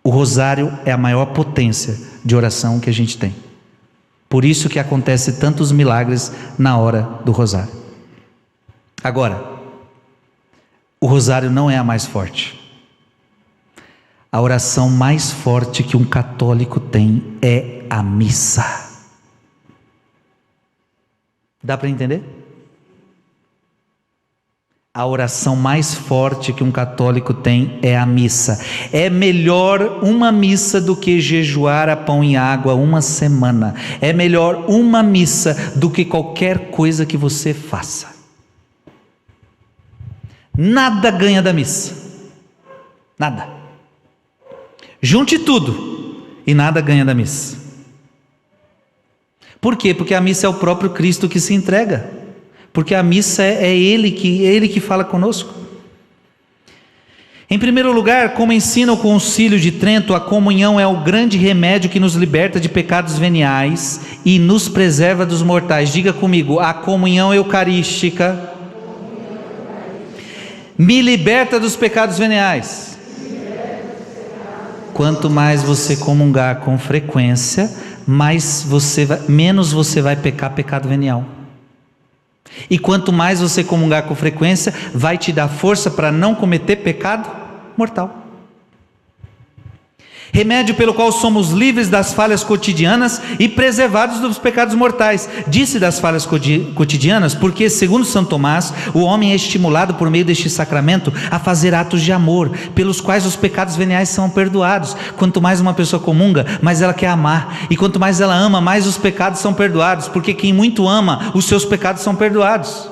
o rosário é a maior potência de oração que a gente tem. Por isso que acontece tantos milagres na hora do rosário. Agora, o rosário não é a mais forte. A oração mais forte que um católico tem é a missa. Dá para entender? A oração mais forte que um católico tem é a missa. É melhor uma missa do que jejuar a pão e água 1 semana. É melhor uma missa do que qualquer coisa que você faça. Nada ganha da missa, nada. Junte tudo e nada ganha da missa. Por quê? Porque a missa é o próprio Cristo que se entrega, porque a missa é Ele que fala conosco. Em primeiro lugar, como ensina o Concílio de Trento, a comunhão é o grande remédio que nos liberta de pecados veniais e nos preserva dos mortais. Diga comigo, a comunhão eucarística me liberta dos pecados veniais. Quanto mais você comungar com frequência, menos você vai pecar pecado venial. E quanto mais você comungar com frequência, vai te dar força para não cometer pecado mortal. remédio pelo qual somos livres das falhas cotidianas e preservados dos pecados mortais. Disse das falhas cotidianas, porque, segundo São Tomás, o homem é estimulado por meio deste sacramento a fazer atos de amor, pelos quais os pecados veniais são perdoados. Quanto mais uma pessoa comunga, mais ela quer amar, e quanto mais ela ama, mais os pecados são perdoados, porque quem muito ama, os seus pecados são perdoados.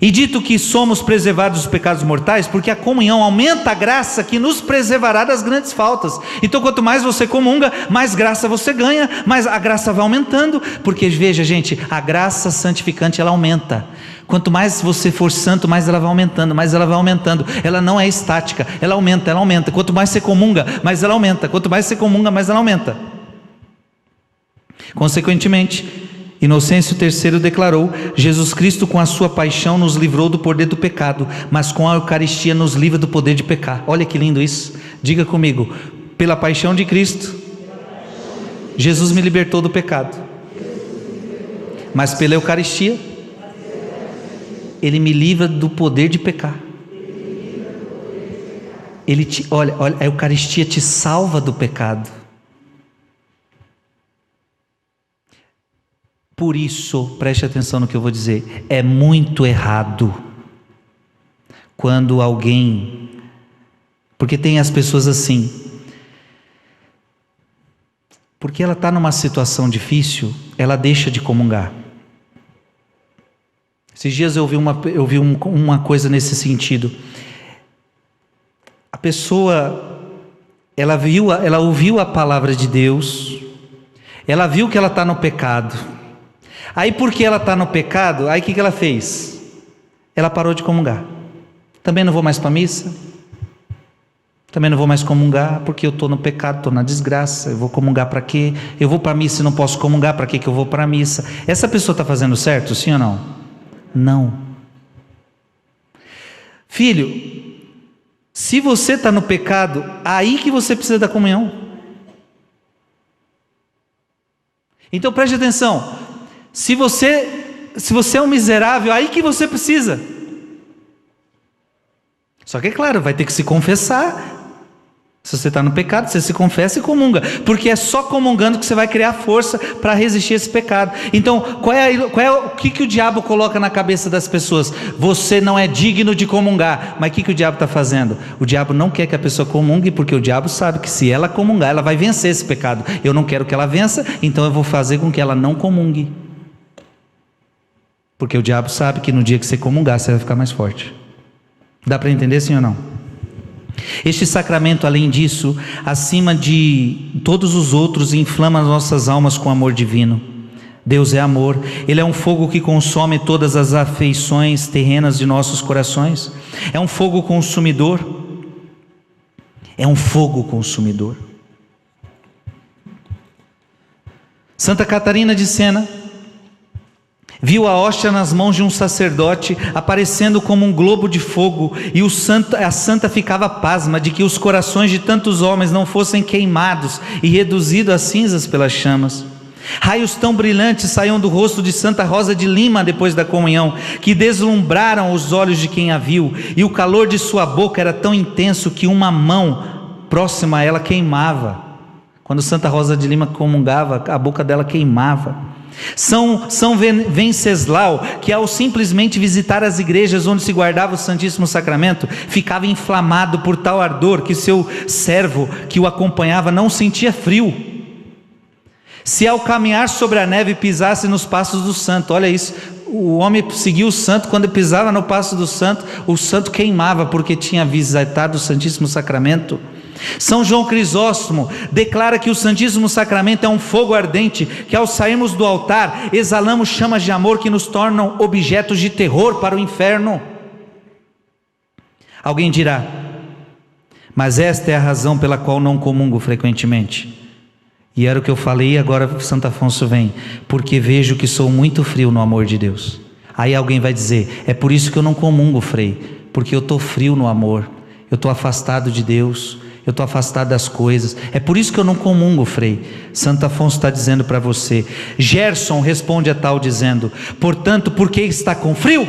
E dito que somos preservados dos pecados mortais, porque a comunhão aumenta a graça que nos preservará das grandes faltas. Então quanto mais você comunga, mais graça você ganha, mais a graça vai aumentando, porque veja gente, a graça santificante ela aumenta. Quanto mais você for santo, mais ela vai aumentando, mais ela vai aumentando. Ela não é estática, ela aumenta, ela aumenta. Quanto mais você comunga, mais ela aumenta. Quanto mais você comunga, mais ela aumenta. Consequentemente, Inocêncio III declarou: Jesus Cristo com a sua paixão nos livrou do poder do pecado, mas com a Eucaristia nos livra do poder de pecar. Olha que lindo isso. Diga comigo: pela paixão de Cristo, Jesus me libertou do pecado, mas pela Eucaristia, Ele me livra do poder de pecar. Olha, a Eucaristia te salva do pecado. Por isso, preste atenção no que eu vou dizer, é muito errado quando alguém, porque tem as pessoas assim, porque ela está numa situação difícil, ela deixa de comungar. Esses dias eu vi uma coisa nesse sentido. A pessoa, ela ouviu a palavra de Deus, ela viu que ela está no pecado. Aí porque ela está no pecado, aí o que ela fez? Ela parou de comungar. Também não vou mais para a missa, também não vou mais comungar, porque eu estou no pecado, estou na desgraça, eu vou comungar para quê? Eu vou para a missa e não posso comungar, para que eu vou para a missa? Essa pessoa está fazendo certo, sim ou não? Não. Filho, se você está no pecado, aí que você precisa da comunhão. Então preste atenção. Se você é um miserável, aí que você precisa. Só que é claro, vai ter que se confessar. Se você está no pecado, você se confessa e comunga, porque é só comungando que você vai criar força para resistir a esse pecado. Então, o que o diabo coloca na cabeça das pessoas? Você não é digno de comungar. Mas o que o diabo está fazendo? O diabo não quer que a pessoa comungue, porque o diabo sabe que se ela comungar, ela vai vencer esse pecado. Eu não quero que ela vença, então eu vou fazer com que ela não comungue. Porque o diabo sabe que no dia que você comungar, você vai ficar mais forte. Dá para entender, sim ou não? Este sacramento, além disso, acima de todos os outros, inflama as nossas almas com amor divino. Deus é amor, Ele é um fogo que consome todas as afeições terrenas de nossos corações. É um fogo consumidor. É um fogo consumidor. Santa Catarina de Sena viu a hóstia nas mãos de um sacerdote, aparecendo como um globo de fogo, e a santa ficava pasma de que os corações de tantos homens não fossem queimados e reduzidos a cinzas pelas chamas. Raios tão brilhantes saíam do rosto de Santa Rosa de Lima depois da comunhão, que deslumbraram os olhos de quem a viu, e o calor de sua boca era tão intenso que uma mão próxima a ela queimava. Quando Santa Rosa de Lima comungava, a boca dela queimava. São Venceslau, que ao simplesmente visitar as igrejas onde se guardava o Santíssimo Sacramento, ficava inflamado por tal ardor que seu servo que o acompanhava não sentia frio. Se ao caminhar sobre a neve pisasse nos passos do santo, olha isso, o homem seguia o santo, quando pisava no passo do santo, o santo queimava porque tinha visitado o Santíssimo Sacramento. São João Crisóstomo declara que o Santíssimo Sacramento é um fogo ardente, que ao sairmos do altar, exalamos chamas de amor que nos tornam objetos de terror para o inferno. Alguém dirá: mas esta é a razão pela qual não comungo frequentemente. E era o que eu falei, agora Santo Afonso vem: porque vejo que sou muito frio no amor de Deus. Aí alguém vai dizer: é por isso que eu não comungo, Frei, porque eu estou frio no amor, eu estou afastado de Deus, eu estou afastado das coisas, é por isso que eu não comungo, Frei. Santo Afonso está dizendo para você. Gerson responde a tal dizendo: portanto, porque está com frio,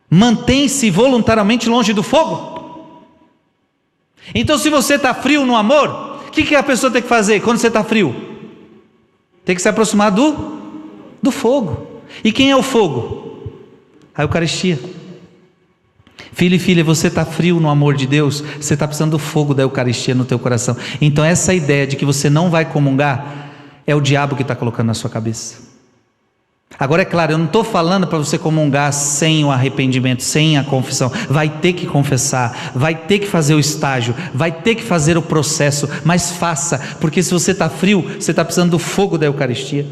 mantém-se voluntariamente longe do fogo. Então, se você está frio no amor, o que a pessoa tem que fazer quando você está frio? Tem que se aproximar do fogo. E quem é o fogo? A Eucaristia. Filho e filha, você está frio no amor de Deus, você está precisando do fogo da Eucaristia no teu coração. Então essa ideia de que você não vai comungar, é o diabo que está colocando na sua cabeça. Agora é claro, eu não estou falando para você comungar sem o arrependimento, sem a confissão. Vai ter que confessar, vai ter que fazer o estágio, vai ter que fazer o processo, mas faça, porque se você está frio, você está precisando do fogo da Eucaristia.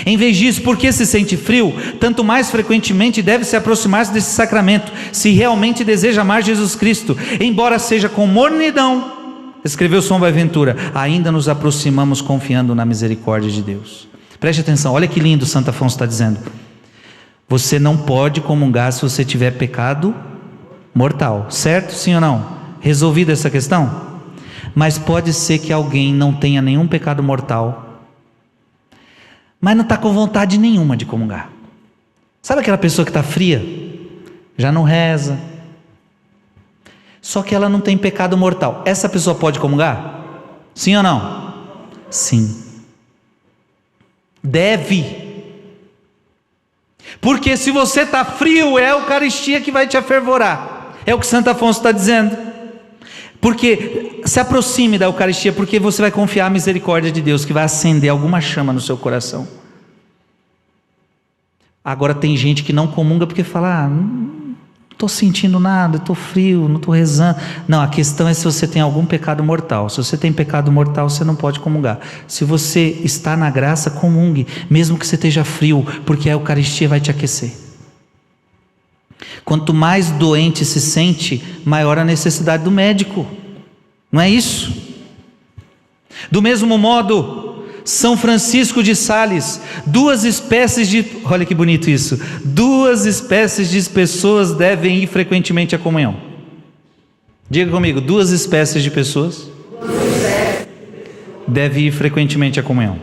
Em vez disso, porque se sente frio, tanto mais frequentemente deve se aproximar-se desse sacramento, se realmente deseja amar Jesus Cristo, embora seja com mornidão, escreveu São Boaventura, ainda nos aproximamos confiando na misericórdia de Deus. Preste atenção, olha que lindo Santo Afonso está dizendo. Você não pode comungar se você tiver pecado mortal, certo? Sim ou não? Resolvida essa questão? Mas pode ser que alguém não tenha nenhum pecado mortal, mas não está com vontade nenhuma de comungar. Sabe aquela pessoa que está fria? Já não reza. Só que ela não tem pecado mortal. Essa pessoa pode comungar? Sim ou não? Sim. Deve. Porque se você está frio, é a Eucaristia que vai te afervorar. É o que Santo Afonso está dizendo. Porque se aproxime da Eucaristia, porque você vai confiar na misericórdia de Deus, que vai acender alguma chama no seu coração. Agora tem gente que não comunga porque fala, não estou sentindo nada, estou frio, não estou rezando. Não, a questão é se você tem algum pecado mortal. Se você tem pecado mortal, você não pode comungar. Se você está na graça, comungue, mesmo que você esteja frio, porque a Eucaristia vai te aquecer. Quanto mais doente se sente, maior a necessidade do médico. Não é isso? Do mesmo modo, São Francisco de Sales, olha que bonito isso, 2 espécies de pessoas devem ir frequentemente à comunhão. Diga comigo, 2 espécies de pessoas devem ir frequentemente à comunhão.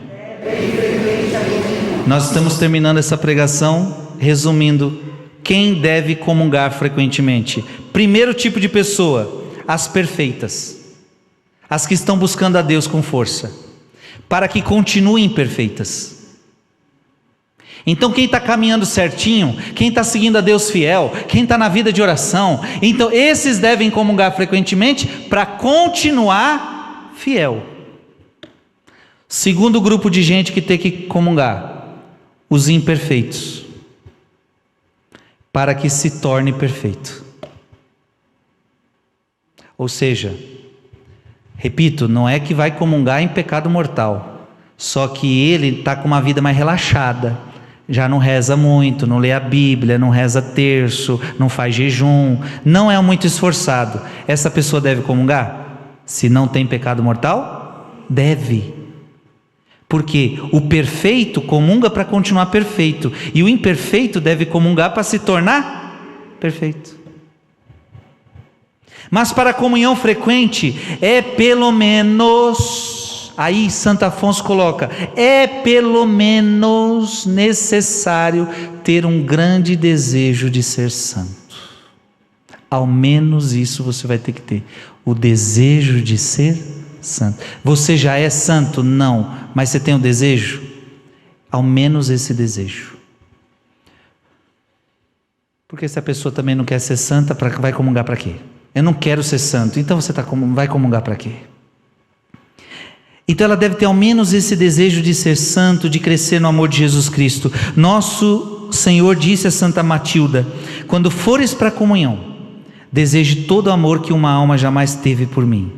Nós estamos terminando essa pregação, resumindo, quem deve comungar frequentemente? Primeiro tipo de pessoa, as perfeitas, as que estão buscando a Deus com força, para que continuem perfeitas. Então quem está caminhando certinho, quem está seguindo a Deus fiel, quem está na vida de oração, então esses devem comungar frequentemente para continuar fiel. Segundo grupo de gente que tem que comungar, os imperfeitos, para que se torne perfeito. Ou seja, repito, não é que vai comungar em pecado mortal, só que ele está com uma vida mais relaxada, já não reza muito, não lê a Bíblia, não reza terço, não faz jejum, não é muito esforçado. Essa pessoa deve comungar? Se não tem pecado mortal? Deve. Porque o perfeito comunga para continuar perfeito, e o imperfeito deve comungar para se tornar perfeito. Mas para a comunhão frequente é pelo menos, aí Santo Afonso coloca, é pelo menos necessário ter um grande desejo de ser santo. Ao menos isso você vai ter que ter, o desejo de ser santo. Você já é santo? Não, mas você tem o desejo? Ao menos esse desejo. Porque se a pessoa também não quer ser santa, vai comungar para quê? Eu não quero ser santo, então você vai comungar para quê? Então ela deve ter ao menos esse desejo de ser santo, de crescer no amor de Jesus Cristo. Nosso Senhor disse a Santa Matilda, quando fores para a comunhão, deseje todo o amor que uma alma jamais teve por mim,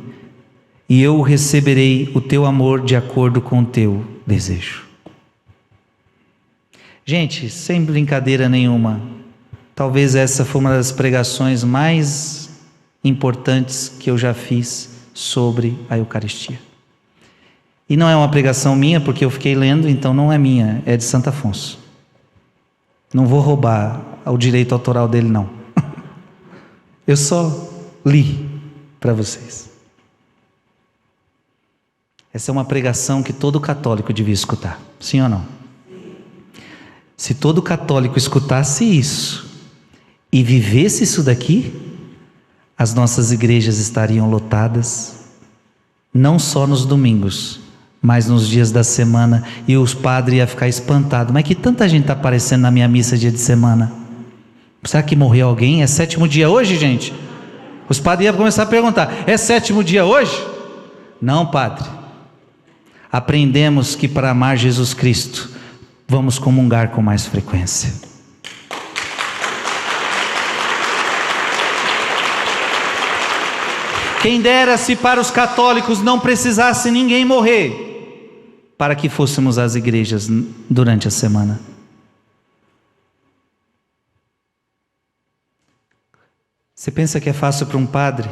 e eu receberei o teu amor de acordo com o teu desejo. Gente, sem brincadeira nenhuma, talvez essa foi uma das pregações mais importantes que eu já fiz sobre a Eucaristia. E não é uma pregação minha, porque eu fiquei lendo, então não é minha, é de Santo Afonso. Não vou roubar o direito autoral dele, não. Eu só li para vocês. Essa é uma pregação que todo católico devia escutar, sim ou não? Se todo católico escutasse isso e vivesse isso daqui, as nossas igrejas estariam lotadas, não só nos domingos, mas nos dias da semana, e os padres iam ficar espantados. Mas que tanta gente está aparecendo na minha missa dia de semana? Será que morreu alguém? É 7º dia hoje, gente? Os padres iam começar a perguntar: é 7º dia hoje? Não, padre. Aprendemos que para amar Jesus Cristo, vamos comungar com mais frequência. Quem dera se para os católicos não precisasse ninguém morrer para que fôssemos às igrejas durante a semana. Você pensa que é fácil para um padre?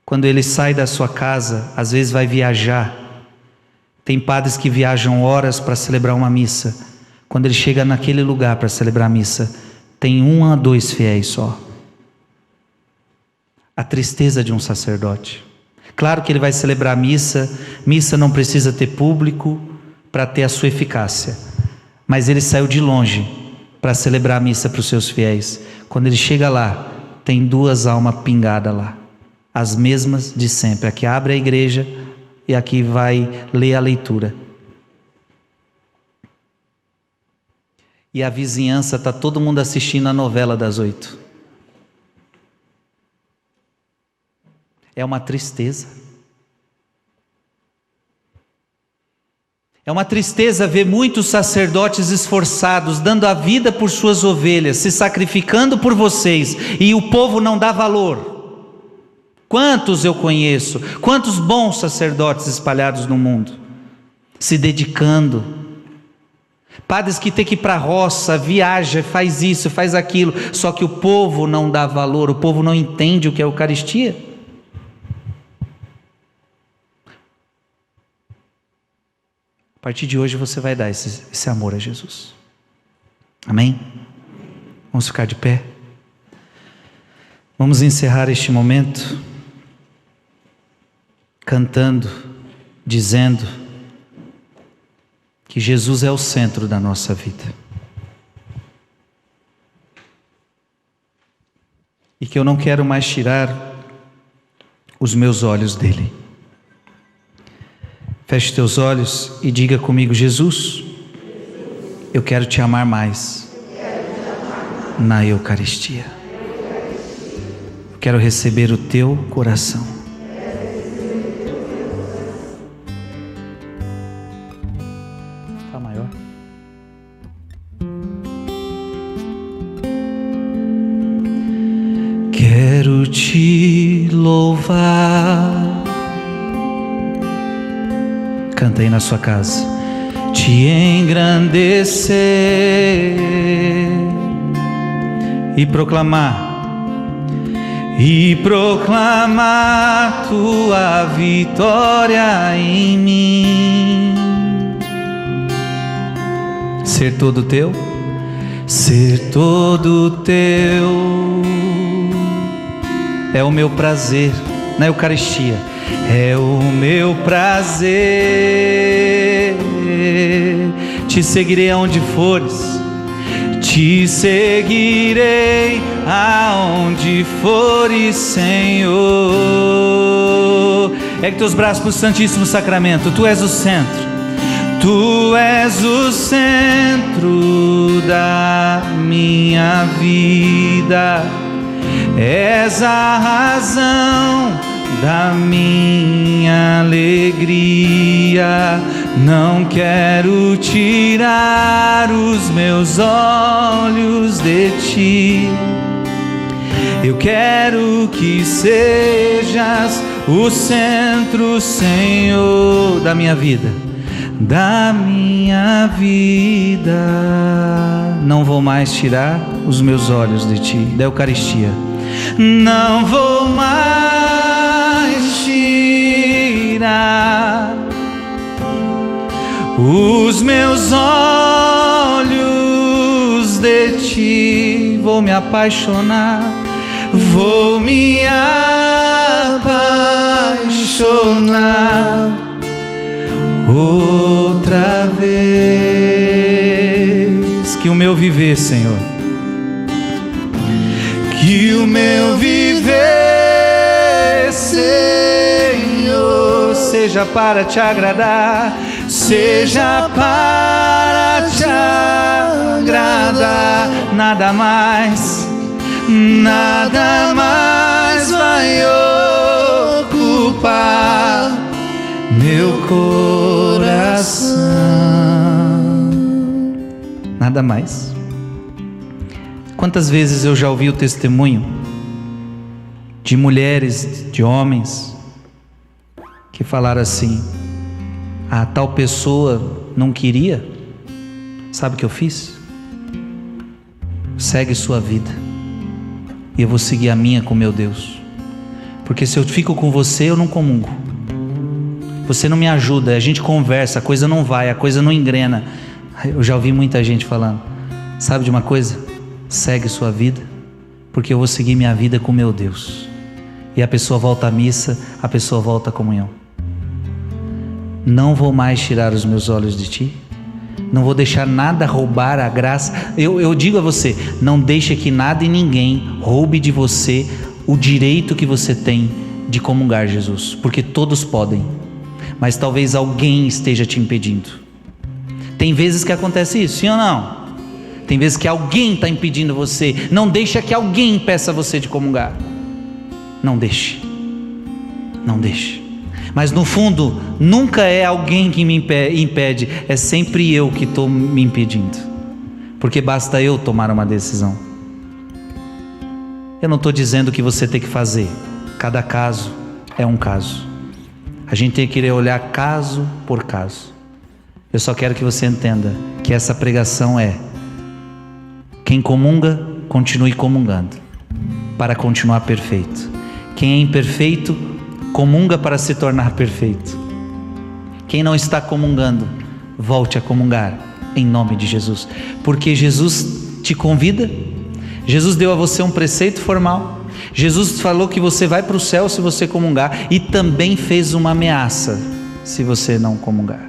Quando ele sai da sua casa, às vezes vai viajar. Tem padres que viajam horas para celebrar uma missa. Quando ele chega naquele lugar para celebrar a missa, tem 1 a 2 fiéis só. A tristeza de um sacerdote. Claro que ele vai celebrar a missa. Missa não precisa ter público para ter a sua eficácia. Mas ele saiu de longe para celebrar a missa para os seus fiéis. Quando ele chega lá, tem 2 almas pingadas lá. As mesmas de sempre. A que abre a igreja e a que vai ler a leitura. E a vizinhança está todo mundo assistindo a novela das 8. É uma tristeza. É uma tristeza ver muitos sacerdotes esforçados, dando a vida por suas ovelhas, se sacrificando por vocês, e o povo não dá valor. Quantos eu conheço, quantos bons sacerdotes espalhados no mundo, se dedicando. Padres que tem que ir para a roça, viaja, faz isso, faz aquilo, só que o povo não dá valor, o povo não entende o que é a Eucaristia. A partir de hoje você vai dar esse amor a Jesus. Amém? Vamos ficar de pé. Vamos encerrar este momento cantando, dizendo que Jesus é o centro da nossa vida. E que eu não quero mais tirar os meus olhos dele. Feche teus olhos e diga comigo: Jesus, eu quero te amar mais na Eucaristia. Eu quero receber o teu coração. Está maior? Quero te louvar. Canta aí na sua casa. Te engrandecer e proclamar tua vitória em mim. Ser todo teu, é o meu prazer na Eucaristia. É o meu prazer, te seguirei aonde fores, te seguirei aonde fores, Senhor. Ergue teus braços para o Santíssimo Sacramento. Tu és o centro, tu és o centro da minha vida, és a razão da minha alegria. Não quero tirar os meus olhos de ti. Eu quero que sejas o centro, Senhor, da minha vida, da minha vida. Não vou mais tirar os meus olhos de ti, da Eucaristia. Não vou mais tirar os meus olhos de ti. Vou me apaixonar, vou me apaixonar outra vez. Que o meu viver, Senhor, que o meu viver seja para te agradar, seja para te agradar. Nada mais vai ocupar meu coração. Nada mais. Quantas vezes eu já ouvi o testemunho de mulheres, de homens, que falaram assim: a tal pessoa não queria, sabe o que eu fiz? Segue sua vida, e eu vou seguir a minha com meu Deus, porque se eu fico com você, eu não comungo, você não me ajuda, a gente conversa, a coisa não vai, a coisa não engrena. Eu já ouvi muita gente falando: sabe de uma coisa? Segue sua vida, porque eu vou seguir minha vida com meu Deus. E a pessoa volta à missa, a pessoa volta à comunhão. Não vou mais tirar os meus olhos de ti, não vou deixar nada roubar a graça. Eu digo a você: não deixe que nada e ninguém roube de você o direito que você tem de comungar Jesus, porque todos podem, mas talvez alguém esteja te impedindo. Tem vezes que acontece isso, sim ou não? Tem vezes que alguém está impedindo você. Não deixa que alguém impeça você de comungar. Não deixe, não deixe. Mas no fundo, nunca é alguém que me impede, é sempre eu que estou me impedindo, porque basta eu tomar uma decisão. Eu não estou dizendo que você tem que fazer, cada caso é um caso, a gente tem que olhar caso por caso. Eu só quero que você entenda que essa pregação é: quem comunga, continue comungando, para continuar perfeito. Quem é imperfeito, comunga para se tornar perfeito. Quem não está comungando, volte a comungar, em nome de Jesus, porque Jesus te convida. Jesus deu a você um preceito formal. Jesus falou que você vai para o céu se você comungar, e também fez uma ameaça se você não comungar.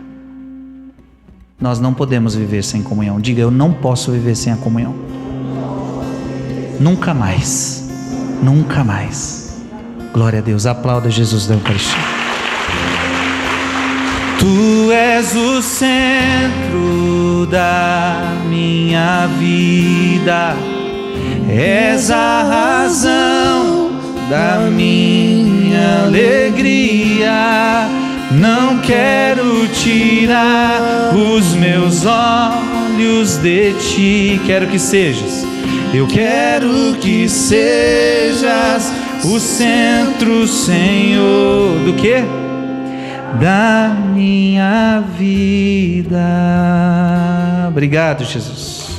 Nós não podemos viver sem comunhão. Diga: eu não posso viver sem a comunhão. Nunca mais, nunca mais. Glória a Deus, aplauda Jesus da Eucaristia. Tu és o centro da minha vida, és a razão da minha alegria. Não quero tirar os meus olhos de ti. Quero que sejas, eu quero que sejas o centro, Senhor, do quê? Da minha vida. Obrigado, Jesus.